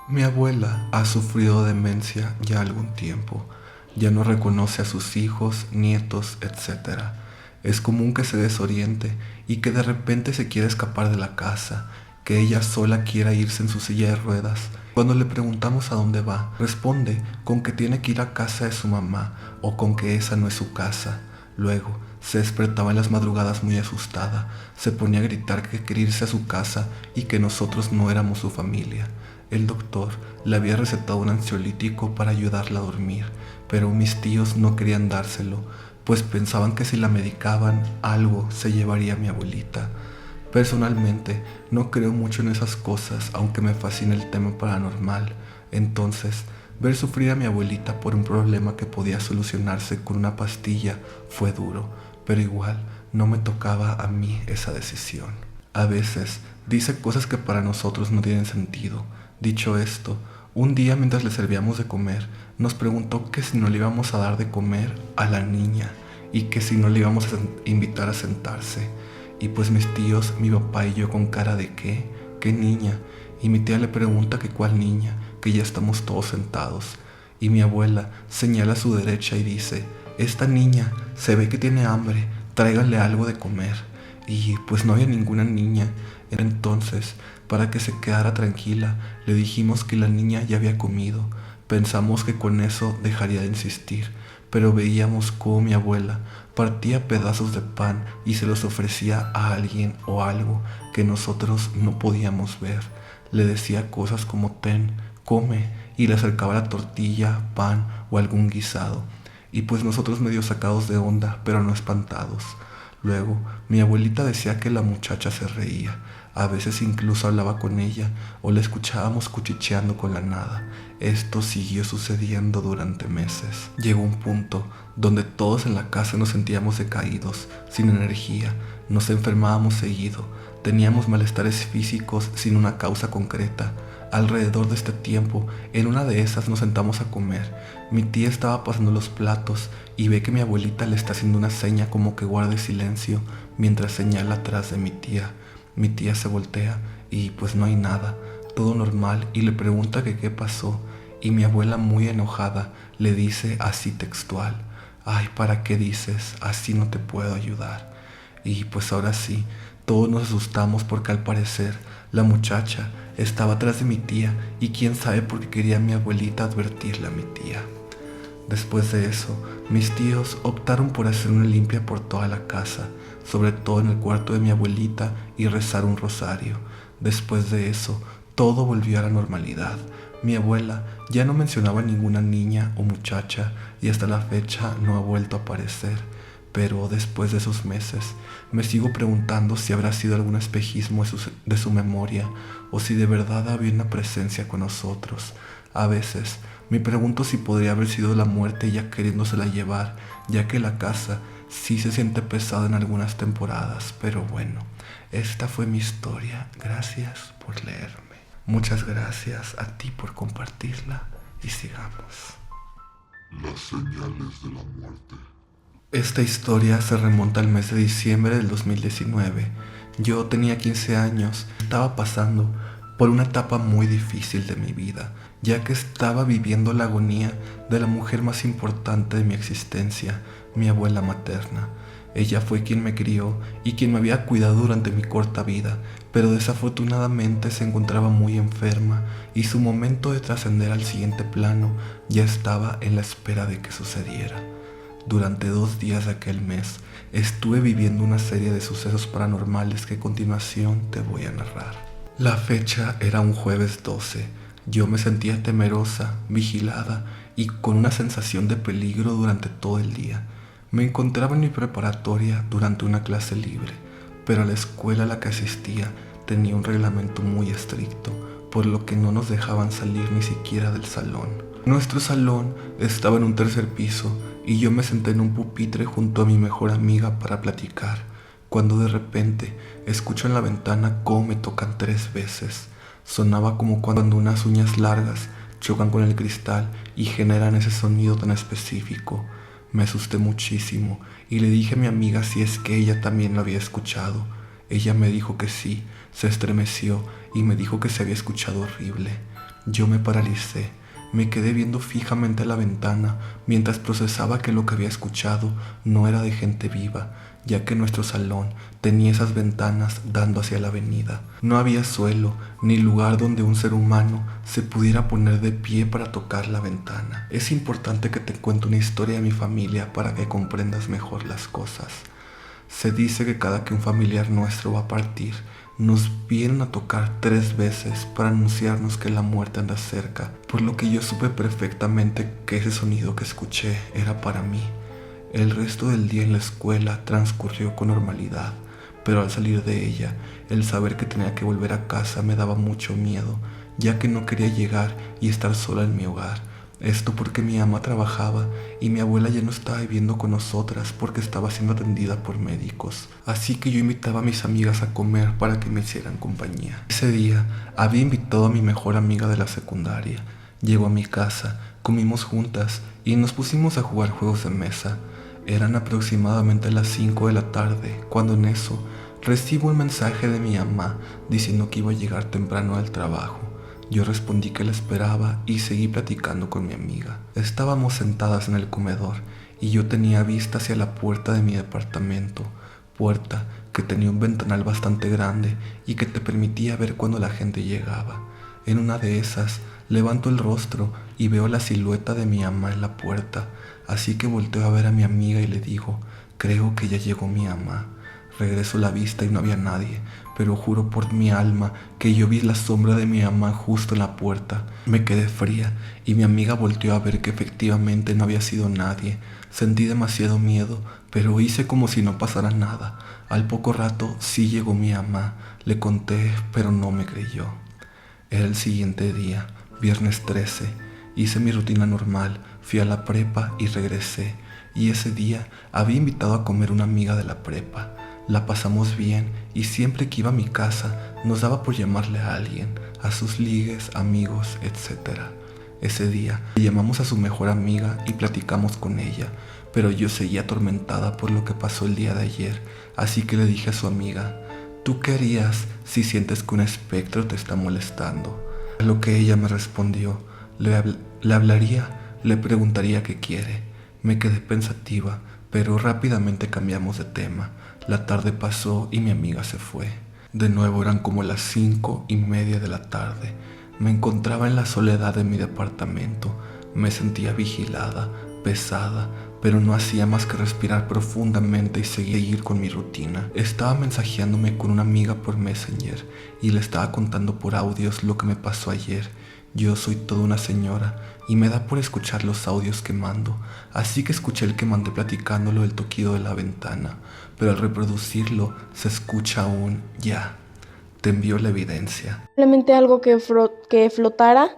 Mi abuela ha sufrido demencia ya algún tiempo. Ya no reconoce a sus hijos, nietos, etc. Es común que se desoriente y que de repente se quiera escapar de la casa, que ella sola quiera irse en su silla de ruedas. Cuando le preguntamos a dónde va, responde con que tiene que ir a casa de su mamá o con que esa no es su casa. Luego, se despertaba en las madrugadas muy asustada, se ponía a gritar que quería irse a su casa y que nosotros no éramos su familia. El doctor le había recetado un ansiolítico para ayudarla a dormir, pero mis tíos no querían dárselo, pues pensaban que si la medicaban, algo se llevaría a mi abuelita. Personalmente, no creo mucho en esas cosas, aunque me fascina el tema paranormal. Entonces, ver sufrir a mi abuelita por un problema que podía solucionarse con una pastilla fue duro, pero igual no me tocaba a mí esa decisión. A veces, dice cosas que para nosotros no tienen sentido. Dicho esto, un día mientras le servíamos de comer, nos preguntó que si no le íbamos a dar de comer a la niña y que si no le íbamos a invitar a sentarse. Y pues mis tíos, mi papá y yo con cara de ¿qué? ¿qué niña? Y mi tía le pregunta que cuál niña, que ya estamos todos sentados. Y mi abuela señala a su derecha y dice, esta niña se ve que tiene hambre, tráiganle algo de comer. Y pues no había ninguna niña. Entonces, para que se quedara tranquila, le dijimos que la niña ya había comido. Pensamos que con eso dejaría de insistir, pero veíamos cómo mi abuela partía pedazos de pan y se los ofrecía a alguien o algo que nosotros no podíamos ver. Le decía cosas como ten, come, y le acercaba la tortilla, pan o algún guisado. Y pues nosotros medio sacados de onda, pero no espantados. Luego, mi abuelita decía que la muchacha se reía. A veces incluso hablaba con ella o la escuchábamos cuchicheando con la nada. Esto siguió sucediendo durante meses. Llegó un punto donde todos en la casa nos sentíamos decaídos, sin energía, nos enfermábamos seguido, teníamos malestares físicos sin una causa concreta. Alrededor de este tiempo, en una de esas nos sentamos a comer. Mi tía estaba pasando los platos y ve que mi abuelita le está haciendo una seña como que guarde silencio mientras señala atrás de mi tía. Mi tía se voltea y pues no hay nada, todo normal, y le pregunta que qué pasó. Y mi abuela, muy enojada, le dice así textual, ay, ¿para qué dices? Así no te puedo ayudar. Y pues ahora sí, todos nos asustamos porque al parecer la muchacha estaba atrás de mi tía y quién sabe por qué quería mi abuelita advertirle a mi tía. Después de eso, mis tíos optaron por hacer una limpia por toda la casa, sobre todo en el cuarto de mi abuelita, y rezar un rosario. Después de eso, todo volvió a la normalidad. Mi abuela ya no mencionaba ninguna niña o muchacha y hasta la fecha no ha vuelto a aparecer. Pero después de esos meses, me sigo preguntando si habrá sido algún espejismo de su memoria o si de verdad había una presencia con nosotros. A veces me pregunto si podría haber sido la muerte ya queriéndosela llevar, ya que la casa sí se siente pesada en algunas temporadas. Pero bueno, esta fue mi historia. Gracias por leerme. Muchas gracias a ti por compartirla y sigamos. Las señales de la muerte. Esta historia se remonta al mes de diciembre del 2019. Yo tenía 15 años, estaba pasando por una etapa muy difícil de mi vida, ya que estaba viviendo la agonía de la mujer más importante de mi existencia, mi abuela materna. Ella fue quien me crió y quien me había cuidado durante mi corta vida, pero desafortunadamente se encontraba muy enferma y su momento de trascender al siguiente plano ya estaba en la espera de que sucediera. Durante 2 días de aquel mes estuve viviendo una serie de sucesos paranormales que a continuación te voy a narrar. La fecha era un jueves 12. Yo me sentía temerosa, vigilada y con una sensación de peligro durante todo el día. Me encontraba en mi preparatoria durante una clase libre, pero la escuela a la que asistía tenía un reglamento muy estricto, por lo que no nos dejaban salir ni siquiera del salón. Nuestro salón estaba en un 3er piso y yo me senté en un pupitre junto a mi mejor amiga para platicar, cuando de repente escucho en la ventana cómo me tocan 3 veces. Sonaba como cuando unas uñas largas chocan con el cristal y generan ese sonido tan específico. Me asusté muchísimo y le dije a mi amiga si es que ella también lo había escuchado. Ella me dijo que sí, se estremeció y me dijo que se había escuchado horrible. Yo me paralicé, me quedé viendo fijamente a la ventana mientras procesaba que lo que había escuchado no era de gente viva, ya que nuestro salón tenía esas ventanas dando hacia la avenida. No había suelo ni lugar donde un ser humano se pudiera poner de pie para tocar la ventana. Es importante que te cuente una historia de mi familia para que comprendas mejor las cosas. Se dice que cada que un familiar nuestro va a partir, nos vienen a tocar 3 veces para anunciarnos que la muerte anda cerca, por lo que yo supe perfectamente que ese sonido que escuché era para mí. El resto del día en la escuela transcurrió con normalidad, pero al salir de ella, el saber que tenía que volver a casa me daba mucho miedo, ya que no quería llegar y estar sola en mi hogar. Esto porque mi ama trabajaba y mi abuela ya no estaba viviendo con nosotras porque estaba siendo atendida por médicos. Así que yo invitaba a mis amigas a comer para que me hicieran compañía. Ese día había invitado a mi mejor amiga de la secundaria. Llegó a mi casa, comimos juntas y nos pusimos a jugar juegos de mesa. Eran aproximadamente las 5 de la tarde, cuando en eso Recibo un mensaje de mi mamá diciendo que iba a llegar temprano al trabajo. Yo respondí que la esperaba y seguí platicando con mi amiga. Estábamos sentadas en el comedor y yo tenía vista hacia la puerta de mi departamento, puerta que tenía un ventanal bastante grande y que te permitía ver cuando la gente llegaba. En una de esas, levanto el rostro y veo la silueta de mi mamá en la puerta, así que volteo a ver a mi amiga y le digo, creo que ya llegó mi mamá. Regreso la vista y no había nadie, pero juro por mi alma que yo vi la sombra de mi mamá justo en la puerta. Me quedé fría y mi amiga volteó a ver que efectivamente no había sido nadie. Sentí demasiado miedo, pero hice como si no pasara nada. Al poco rato sí llegó mi mamá. Le conté, pero no me creyó. Era el siguiente día, viernes 13. Hice mi rutina normal, fui a la prepa y regresé. Y ese día había invitado a comer una amiga de la prepa. La pasamos bien y siempre que iba a mi casa nos daba por llamarle a alguien, a sus ligues, amigos, etc. Ese día le llamamos a su mejor amiga y platicamos con ella, pero yo seguía atormentada por lo que pasó el día de ayer, así que le dije a su amiga, ¿tú qué harías si sientes que un espectro te está molestando? A lo que ella me respondió, le hablaría, le preguntaría qué quiere. Me quedé pensativa, pero rápidamente cambiamos de tema. La tarde pasó y mi amiga se fue. De nuevo eran como las 5:30 de la tarde. Me encontraba en la soledad de mi departamento. Me sentía vigilada, pesada, pero no hacía más que respirar profundamente y seguir con mi rutina. Estaba mensajeándome con una amiga por Messenger y le estaba contando por audios lo que me pasó ayer. Yo soy toda una señora y me da por escuchar los audios que mando, así que escuché el que mandé platicándolo del toquido de la ventana, pero al reproducirlo se escucha un ya. Te envío la evidencia. Simplemente algo que flotara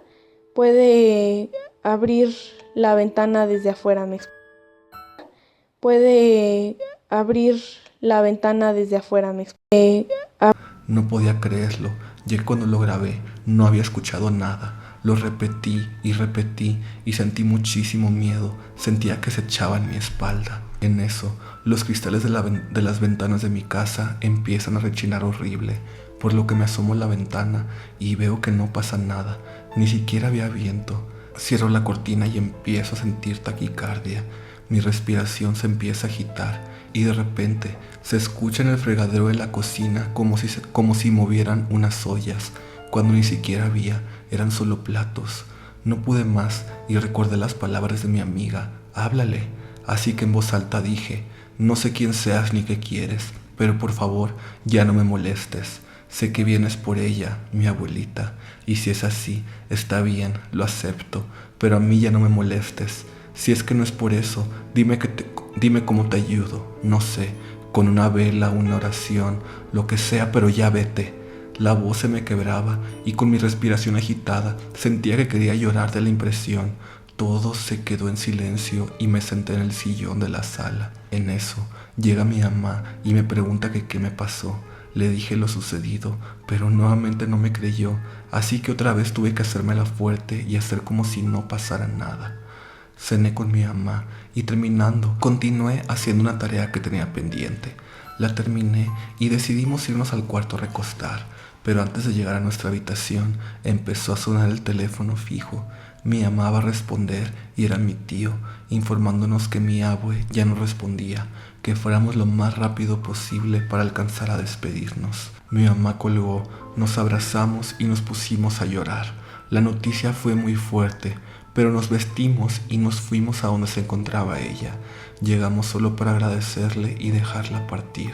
puede abrir la ventana desde afuera. Puede abrir la ventana desde afuera. No podía creerlo, ya cuando lo grabé no había escuchado nada. Lo repetí y sentí muchísimo miedo. Sentía que se echaba en mi espalda. En eso, los cristales de las ventanas de mi casa empiezan a rechinar horrible, por lo que me asomo a la ventana y veo que no pasa nada, ni siquiera había viento. Cierro la cortina y empiezo a sentir taquicardia. Mi respiración se empieza a agitar y de repente se escucha en el fregadero de la cocina como si movieran unas ollas, cuando ni siquiera había, eran solo platos. No pude más y recordé las palabras de mi amiga, háblale. Así que en voz alta dije, no sé quién seas ni qué quieres, pero por favor ya no me molestes. Sé que vienes por ella, mi abuelita, y si es así, está bien, lo acepto, pero a mí ya no me molestes. Si es que no es por eso, dime cómo te ayudo, no sé, con una vela, una oración, lo que sea, pero ya vete. La voz se me quebraba y con mi respiración agitada sentía que quería llorar de la impresión. Todo se quedó en silencio y me senté en el sillón de la sala. En eso llega mi mamá y me pregunta que qué me pasó. Le dije lo sucedido, pero nuevamente no me creyó, así que otra vez tuve que hacérmela fuerte y hacer como si no pasara nada. Cené con mi mamá y terminando, continué haciendo una tarea que tenía pendiente. La terminé y decidimos irnos al cuarto a recostar, pero antes de llegar a nuestra habitación empezó a sonar el teléfono fijo. Mi mamá va a responder y era mi tío, informándonos que mi abue ya no respondía, que fuéramos lo más rápido posible para alcanzar a despedirnos. Mi mamá colgó, nos abrazamos y nos pusimos a llorar. La noticia fue muy fuerte, pero nos vestimos y nos fuimos a donde se encontraba ella. Llegamos solo para agradecerle y dejarla partir.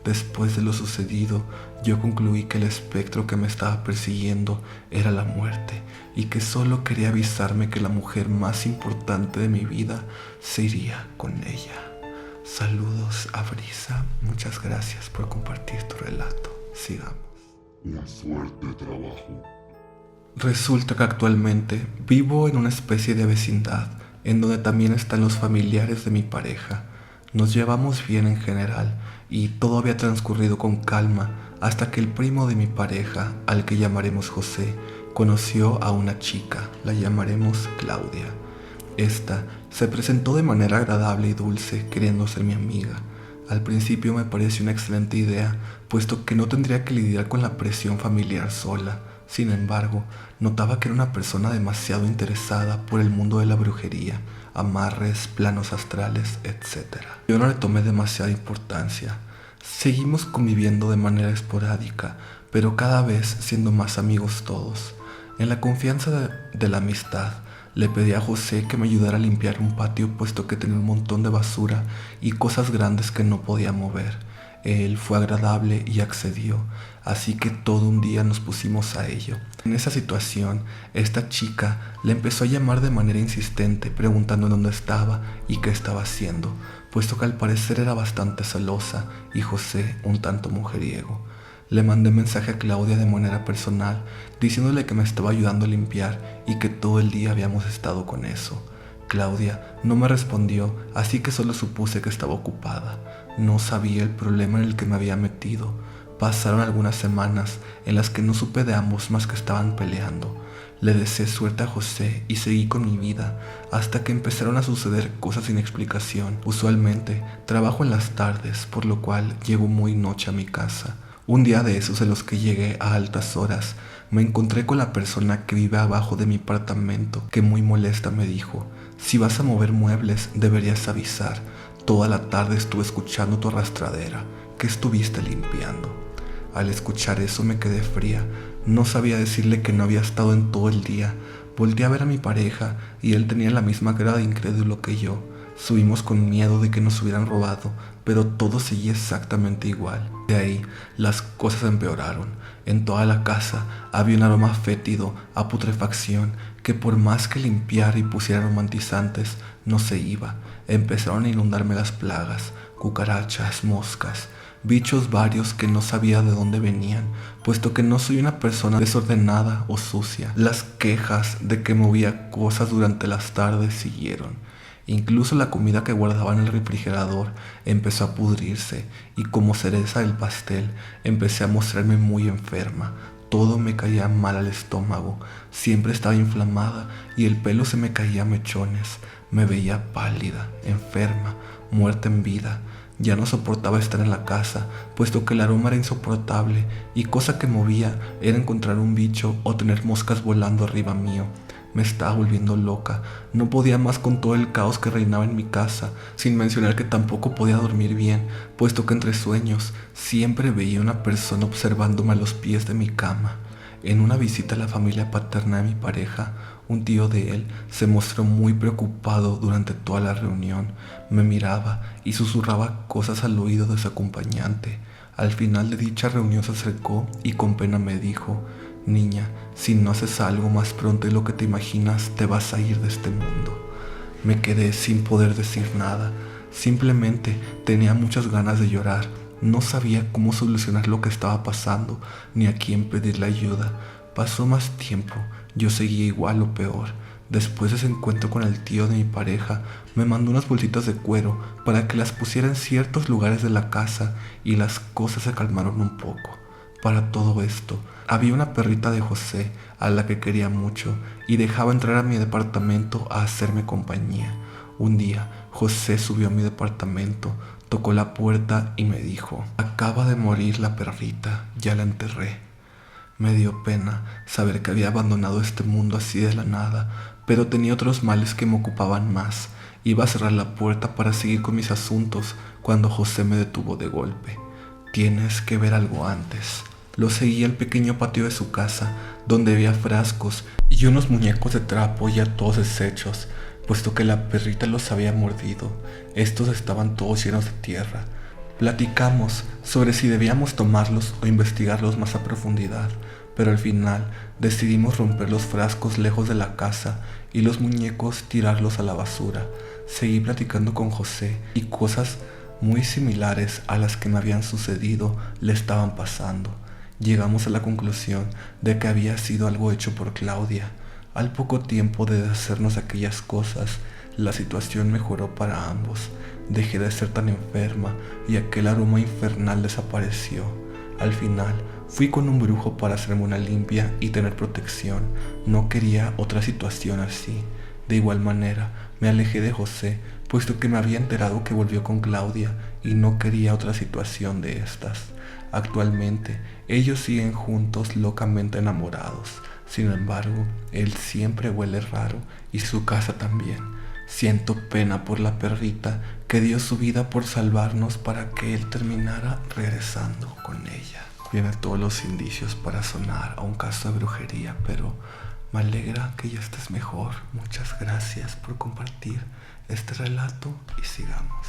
Después de lo sucedido, yo concluí que el espectro que me estaba persiguiendo era la muerte y que solo quería avisarme que la mujer más importante de mi vida se iría con ella. Saludos a Brisa, muchas gracias por compartir tu relato. Sigamos. Un fuerte trabajo. Resulta que actualmente vivo en una especie de vecindad en donde también están los familiares de mi pareja. Nos llevamos bien en general y todo había transcurrido con calma hasta que el primo de mi pareja, al que llamaremos José, conoció a una chica, la llamaremos Claudia. Esta se presentó de manera agradable y dulce, queriendo ser mi amiga. Al principio me pareció una excelente idea, puesto que no tendría que lidiar con la presión familiar sola. Sin embargo, notaba que era una persona demasiado interesada por el mundo de la brujería, amarres, planos astrales, etc. Yo no le tomé demasiada importancia. Seguimos conviviendo de manera esporádica, pero cada vez siendo más amigos todos. En la confianza de la amistad, le pedí a José que me ayudara a limpiar un patio, puesto que tenía un montón de basura y cosas grandes que no podía mover. Él fue agradable y accedió, así que todo un día nos pusimos a ello. En esa situación, esta chica le empezó a llamar de manera insistente, preguntando dónde estaba y qué estaba haciendo, puesto que al parecer era bastante celosa y José un tanto mujeriego. Le mandé mensaje a Claudia de manera personal, diciéndole que me estaba ayudando a limpiar y que todo el día habíamos estado con eso. Claudia no me respondió, así que solo supuse que estaba ocupada. No sabía el problema en el que me había metido. Pasaron algunas semanas en las que no supe de ambos más que estaban peleando. Le deseé suerte a José y seguí con mi vida, hasta que empezaron a suceder cosas sin explicación. Usualmente trabajo en las tardes, por lo cual llego muy noche a mi casa. Un día de esos en los que llegué a altas horas, me encontré con la persona que vive abajo de mi apartamento, que muy molesta me dijo: si vas a mover muebles, deberías avisar. Toda la tarde estuve escuchando tu arrastradera. ¿Qué estuviste limpiando? Al escuchar eso me quedé fría. No sabía decirle que no había estado en todo el día. Volteé a ver a mi pareja y él tenía la misma cara de incrédulo que yo. Subimos con miedo de que nos hubieran robado, pero todo seguía exactamente igual. De ahí, las cosas empeoraron. En toda la casa había un aroma fétido a putrefacción que por más que limpiara y pusiera aromatizantes, no se iba. Empezaron a inundarme las plagas, cucarachas, moscas, bichos varios que no sabía de dónde venían, puesto que no soy una persona desordenada o sucia. Las quejas de que movía cosas durante las tardes siguieron. Incluso la comida que guardaba en el refrigerador empezó a pudrirse y como cereza del pastel empecé a mostrarme muy enferma. Todo me caía mal al estómago, siempre estaba inflamada y el pelo se me caía a mechones. Me veía pálida, enferma, muerta en vida. Ya no soportaba estar en la casa, puesto que el aroma era insoportable y cosa que movía era encontrar un bicho o tener moscas volando arriba mío. Me estaba volviendo loca, no podía más con todo el caos que reinaba en mi casa, sin mencionar que tampoco podía dormir bien, puesto que entre sueños siempre veía una persona observándome a los pies de mi cama. En una visita a la familia paterna de mi pareja, un tío de él se mostró muy preocupado durante toda la reunión. Me miraba y susurraba cosas al oído de su acompañante. Al final de dicha reunión se acercó y con pena me dijo: niña, si no haces algo más pronto de lo que te imaginas, te vas a ir de este mundo. Me quedé sin poder decir nada. Simplemente tenía muchas ganas de llorar. No sabía cómo solucionar lo que estaba pasando, ni a quién pedirle ayuda. Pasó más tiempo, yo seguía igual o peor. Después de ese encuentro con el tío de mi pareja, me mandó unas bolsitas de cuero para que las pusiera en ciertos lugares de la casa y las cosas se calmaron un poco. Para todo esto, había una perrita de José a la que quería mucho y dejaba entrar a mi departamento a hacerme compañía. Un día, José subió a mi departamento, tocó la puerta y me dijo: acaba de morir la perrita, ya la enterré. Me dio pena saber que había abandonado este mundo así de la nada, pero tenía otros males que me ocupaban más. Iba a cerrar la puerta para seguir con mis asuntos cuando José me detuvo de golpe. Tienes que ver algo antes. Lo seguí al pequeño patio de su casa, donde había frascos y unos muñecos de trapo ya todos deshechos, puesto que la perrita los había mordido. Estos estaban todos llenos de tierra. Platicamos sobre si debíamos tomarlos o investigarlos más a profundidad, pero al final decidimos romper los frascos lejos de la casa y los muñecos tirarlos a la basura. Seguí platicando con José y cosas muy similares a las que me habían sucedido le estaban pasando. Llegamos a la conclusión de que había sido algo hecho por Claudia. Al poco tiempo de hacernos aquellas cosas, la situación mejoró para ambos. Dejé de ser tan enferma y aquel aroma infernal desapareció. Al final, fui con un brujo para hacerme una limpia y tener protección. No quería otra situación así. De igual manera, Me alejé de José, puesto que me había enterado que volvió con Claudia y no quería otra situación de estas. Actualmente, ellos siguen juntos locamente enamorados. Sin embargo, él siempre huele raro y su casa también. Siento pena por la perrita que dio su vida por salvarnos para que él terminara regresando con ella. Tiene todos los indicios para sonar a un caso de brujería, pero me alegra que ya estés mejor. Muchas gracias por compartir este relato y sigamos.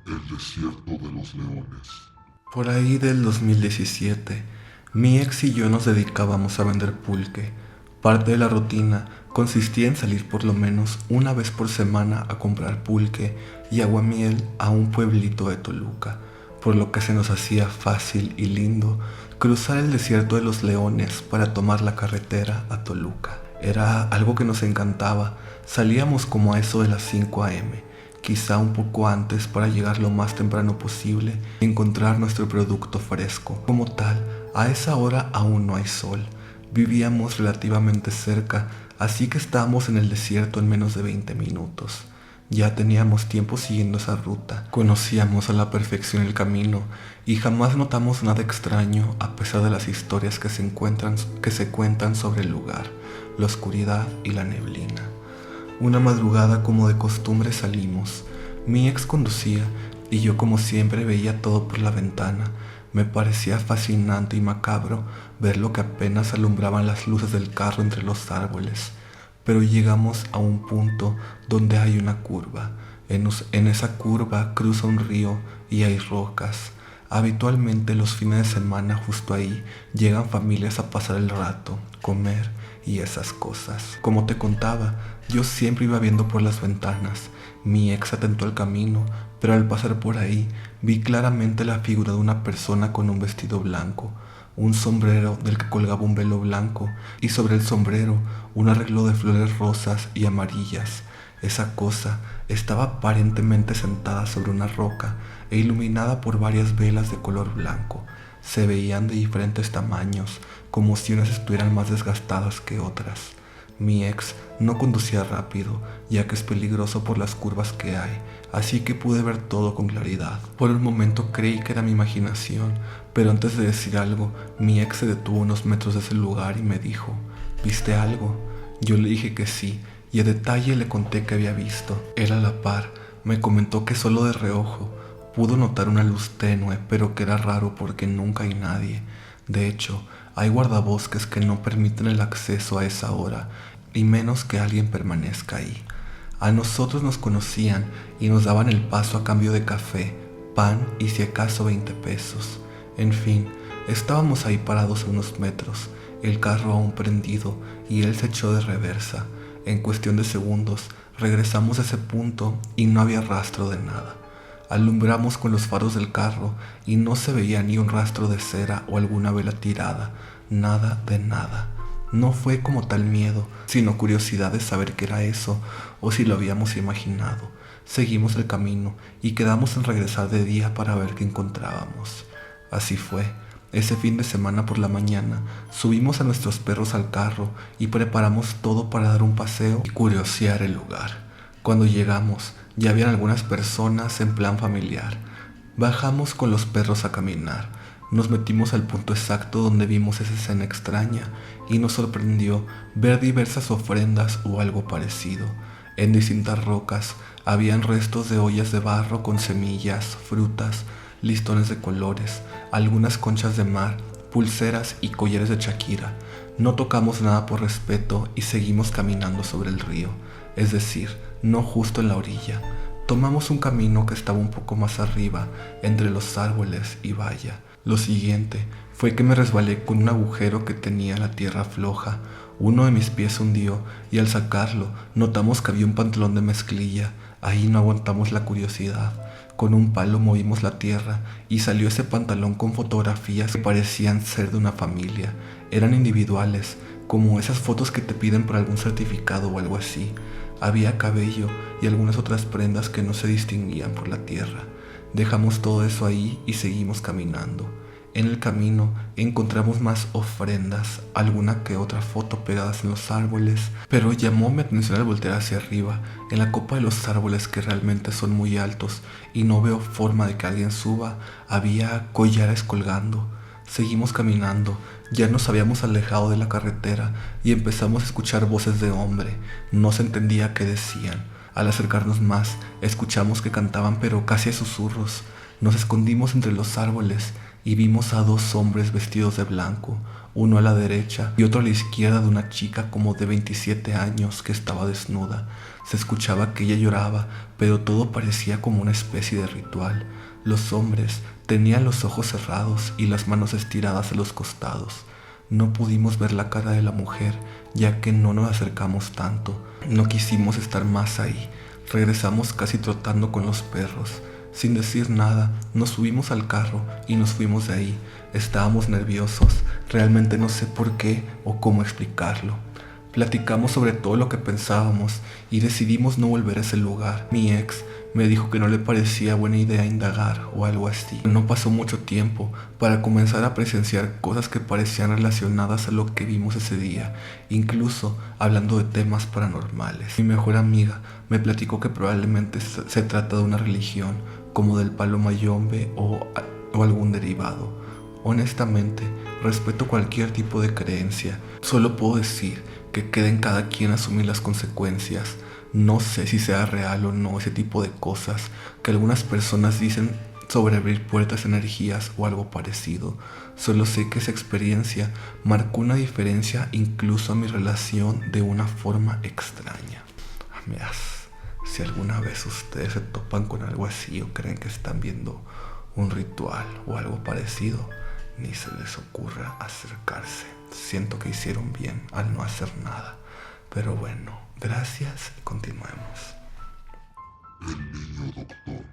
El desierto de los leones. Por ahí del 2017, mi ex y yo nos dedicábamos a vender pulque. Parte de la rutina consistía en salir por lo menos una vez por semana a comprar pulque y aguamiel a un pueblito de Toluca, por lo que se nos hacía fácil y lindo cruzar el desierto de los leones para tomar la carretera a Toluca. Era algo que nos encantaba. Salíamos como a eso de las 5 a.m., quizá un poco antes para llegar lo más temprano posible y encontrar nuestro producto fresco. Como tal, a esa hora aún no hay sol. Vivíamos relativamente cerca, así que estábamos en el desierto en menos de 20 minutos. Ya teníamos tiempo siguiendo esa ruta, conocíamos a la perfección el camino y jamás notamos nada extraño a pesar de las historias que se cuentan sobre el lugar, la oscuridad y la neblina. Una madrugada como de costumbre salimos. Mi ex conducía y yo como siempre veía todo por la ventana. Me parecía fascinante y macabro ver lo que apenas alumbraban las luces del carro entre los árboles. Pero llegamos a un punto donde hay una curva. En esa curva cruza un río y hay rocas. Habitualmente los fines de semana justo ahí llegan familias a pasar el rato, comer y esas cosas. Como te contaba, yo siempre iba viendo por las ventanas. Mi ex atentó al camino, pero al pasar por ahí vi claramente la figura de una persona con un vestido blanco, un sombrero del que colgaba un velo blanco y sobre el sombrero un arreglo de flores rosas y amarillas. Esa cosa estaba aparentemente sentada sobre una roca e iluminada por varias velas de color blanco. Se veían de diferentes tamaños, como si unas estuvieran más desgastadas que otras. Mi ex no conducía rápido, ya que es peligroso por las curvas que hay, así que pude ver todo con claridad. Por un momento creí que era mi imaginación, pero antes de decir algo, mi ex se detuvo unos metros de ese lugar y me dijo, ¿viste algo? Yo le dije que sí, y a detalle le conté que había visto. Él a la par me comentó que solo de reojo pudo notar una luz tenue, pero que era raro porque nunca hay nadie. De hecho, hay guardabosques que no permiten el acceso a esa hora, y menos que alguien permanezca ahí. A nosotros nos conocían y nos daban el paso a cambio de café, pan y si acaso 20 pesos. En fin, estábamos ahí parados a unos metros, el carro aún prendido y él se echó de reversa. En cuestión de segundos regresamos a ese punto y no había rastro de nada. Alumbramos con los faros del carro y no se veía ni un rastro de cera o alguna vela tirada, nada de nada. No fue como tal miedo, sino curiosidad de saber qué era eso o si lo habíamos imaginado. Seguimos el camino y quedamos en regresar de día para ver qué encontrábamos. Así fue. Ese fin de semana por la mañana subimos a nuestros perros al carro y preparamos todo para dar un paseo y curiosear el lugar. Cuando llegamos ya habían algunas personas en plan familiar. Bajamos con los perros a caminar. Nos metimos al punto exacto donde vimos esa escena extraña y nos sorprendió ver diversas ofrendas o algo parecido. En distintas rocas habían restos de ollas de barro con semillas, frutas, listones de colores, algunas conchas de mar, pulseras y collares de Shakira. No tocamos nada por respeto y seguimos caminando sobre el río, es decir, no justo en la orilla. Tomamos un camino que estaba un poco más arriba, entre los árboles y vaya. Lo siguiente fue que me resbalé con un agujero que tenía la tierra floja. Uno de mis pies se hundió y al sacarlo notamos que había un pantalón de mezclilla. Ahí no aguantamos la curiosidad. Con un palo movimos la tierra y salió ese pantalón con fotografías que parecían ser de una familia. Eran individuales, como esas fotos que te piden por algún certificado o algo así. Había cabello y algunas otras prendas que no se distinguían por la tierra. Dejamos todo eso ahí y seguimos caminando. En el camino encontramos más ofrendas, alguna que otra foto pegadas en los árboles, pero llamó mi atención al voltear hacia arriba, en la copa de los árboles que realmente son muy altos y no veo forma de que alguien suba, había collares colgando. Seguimos caminando, ya nos habíamos alejado de la carretera y empezamos a escuchar voces de hombre, no se entendía qué decían. Al acercarnos más, escuchamos que cantaban pero casi a susurros. Nos escondimos entre los árboles y vimos a dos hombres vestidos de blanco, uno a la derecha y otro a la izquierda de una chica como de 27 años que estaba desnuda. Se escuchaba que ella lloraba, pero todo parecía como una especie de ritual. Los hombres tenían los ojos cerrados y las manos estiradas a los costados. No pudimos ver la cara de la mujer, ya que no nos acercamos tanto. No quisimos estar más ahí. Regresamos casi trotando con los perros. Sin decir nada, nos subimos al carro y nos fuimos de ahí. Estábamos nerviosos, realmente no sé por qué o cómo explicarlo. Platicamos sobre todo lo que pensábamos y decidimos no volver a ese lugar. Mi ex me dijo que no le parecía buena idea indagar o algo así. No pasó mucho tiempo para comenzar a presenciar cosas que parecían relacionadas a lo que vimos ese día, incluso hablando de temas paranormales. Mi mejor amiga me platicó que probablemente se trata de una religión, como del palo mayombe o algún derivado. Honestamente, respeto cualquier tipo de creencia, solo puedo decir que quede en cada quien asumir las consecuencias. No sé si sea real o no ese tipo de cosas que algunas personas dicen sobre abrir puertas a energías o algo parecido. Solo sé que esa experiencia marcó una diferencia incluso a mi relación de una forma extraña. Amigas, si alguna vez ustedes se topan con algo así o creen que están viendo un ritual o algo parecido, ni se les ocurra acercarse. Siento que hicieron bien al no hacer nada. Pero bueno, gracias y continuemos. El niño doctor.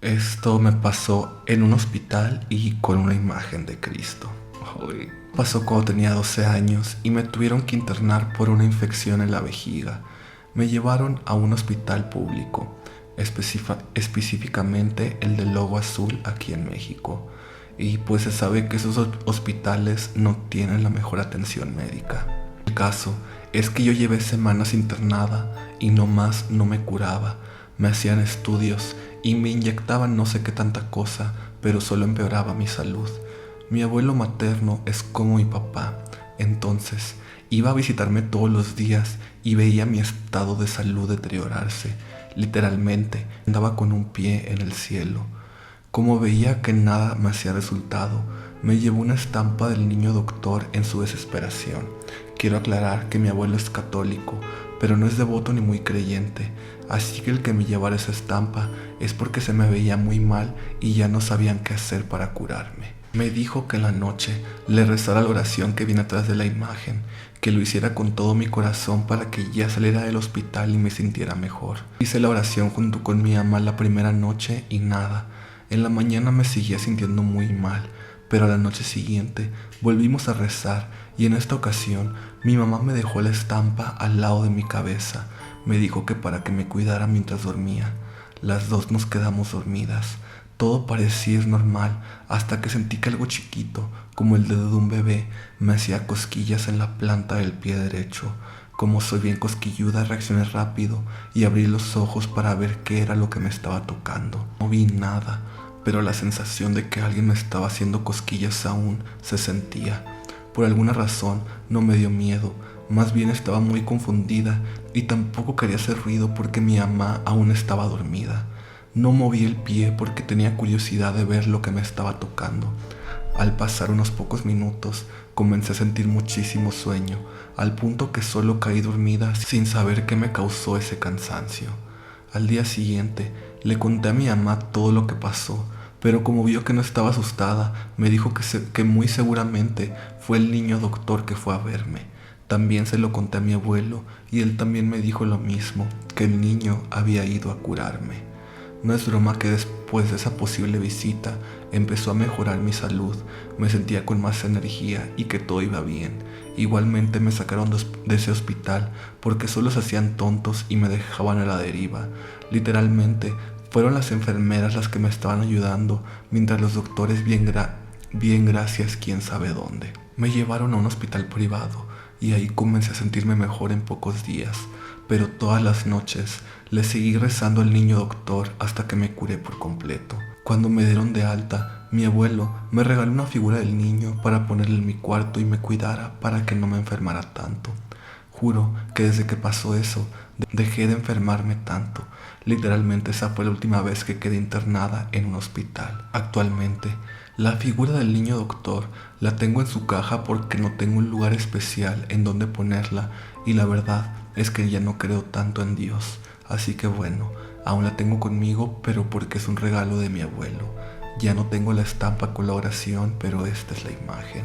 Esto me pasó en un hospital y con una imagen de Cristo. Uy. Pasó cuando tenía 12 años y me tuvieron que internar por una infección en la vejiga. Me llevaron a un hospital público, específicamente el del Logo Azul aquí en México. Y pues se sabe que esos hospitales no tienen la mejor atención médica. El caso es que yo llevé semanas internada y nomás no me curaba. Me hacían estudios y me inyectaban no sé qué tanta cosa, pero solo empeoraba mi salud. Mi abuelo materno es como mi papá, entonces iba a visitarme todos los días y veía mi estado de salud deteriorarse. Literalmente andaba con un pie en el cielo. Como veía que nada me hacía resultado, me llevó una estampa del niño doctor en su desesperación. Quiero aclarar que mi abuelo es católico, pero no es devoto ni muy creyente, así que el que me llevara esa estampa es porque se me veía muy mal y ya no sabían qué hacer para curarme. Me dijo que en la noche le rezara la oración que viene atrás de la imagen, que lo hiciera con todo mi corazón para que ya saliera del hospital y me sintiera mejor. Hice la oración junto con mi mamá la primera noche y nada. En la mañana me seguía sintiendo muy mal, pero a la noche siguiente volvimos a rezar y en esta ocasión mi mamá me dejó la estampa al lado de mi cabeza. Me dijo que para que me cuidara mientras dormía. Las dos nos quedamos dormidas. Todo parecía ir normal hasta que sentí que algo chiquito, como el dedo de un bebé, me hacía cosquillas en la planta del pie derecho. Como soy bien cosquilluda, reaccioné rápido y abrí los ojos para ver qué era lo que me estaba tocando. No vi nada, pero la sensación de que alguien me estaba haciendo cosquillas aún se sentía. Por alguna razón no me dio miedo, más bien estaba muy confundida y tampoco quería hacer ruido porque mi mamá aún estaba dormida. No moví el pie porque tenía curiosidad de ver lo que me estaba tocando. Al pasar unos pocos minutos, comencé a sentir muchísimo sueño, al punto que solo caí dormida sin saber qué me causó ese cansancio. Al día siguiente, le conté a mi mamá todo lo que pasó, pero como vio que no estaba asustada, me dijo que muy seguramente fue el niño doctor que fue a verme. También se lo conté a mi abuelo y él también me dijo lo mismo, que el niño había ido a curarme. No es broma que después de esa posible visita empezó a mejorar mi salud, me sentía con más energía y que todo iba bien. Igualmente me sacaron de ese hospital porque solo se hacían tontos y me dejaban a la deriva. Literalmente fueron las enfermeras las que me estaban ayudando, mientras los doctores bien bien gracias quién sabe dónde. Me llevaron a un hospital privado y ahí comencé a sentirme mejor en pocos días, pero todas las noches le seguí rezando al niño doctor hasta que me curé por completo. Cuando me dieron de alta, mi abuelo me regaló una figura del niño para ponerle en mi cuarto y me cuidara para que no me enfermara tanto. Juro que desde que pasó eso, dejé de enfermarme tanto. Literalmente esa fue la última vez que quedé internada en un hospital. Actualmente, la figura del niño doctor la tengo en su caja porque no tengo un lugar especial en donde ponerla y la verdad es que ya no creo tanto en Dios. Así que bueno, aún la tengo conmigo, pero porque es un regalo de mi abuelo. Ya no tengo la estampa con la oración, pero esta es la imagen.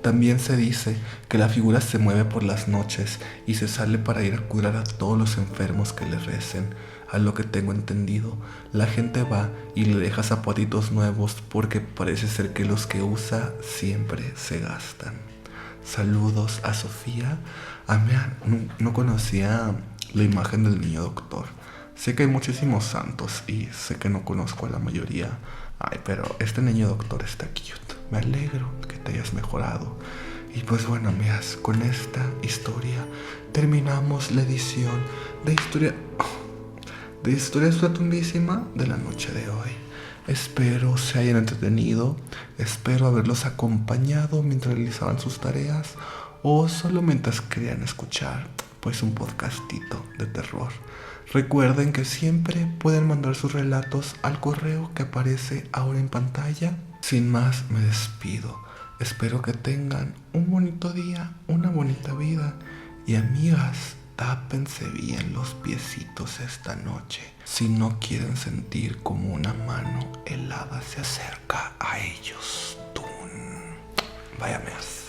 También se dice que la figura se mueve por las noches y se sale para ir a curar a todos los enfermos que le recen. A lo que tengo entendido, la gente va y le deja zapatitos nuevos porque parece ser que los que usa siempre se gastan. Saludos a Sofía. No conocía la imagen del niño doctor. Sé que hay muchísimos santos y sé que no conozco a la mayoría. Ay, pero este niño doctor está cute. Me alegro que te hayas mejorado. Y pues bueno, amigas, con esta historia terminamos la edición de Historia Tumbísima de la noche de hoy. Espero se hayan entretenido, espero haberlos acompañado mientras realizaban sus tareas o solo mientras querían escuchar pues un podcastito de terror. Recuerden que siempre pueden mandar sus relatos al correo que aparece ahora en pantalla. Sin más, me despido. Espero que tengan un bonito día, una bonita vida. Y amigas, tápense bien los piecitos esta noche si no quieren sentir como una mano helada se acerca a ellos. Vaya, amigas.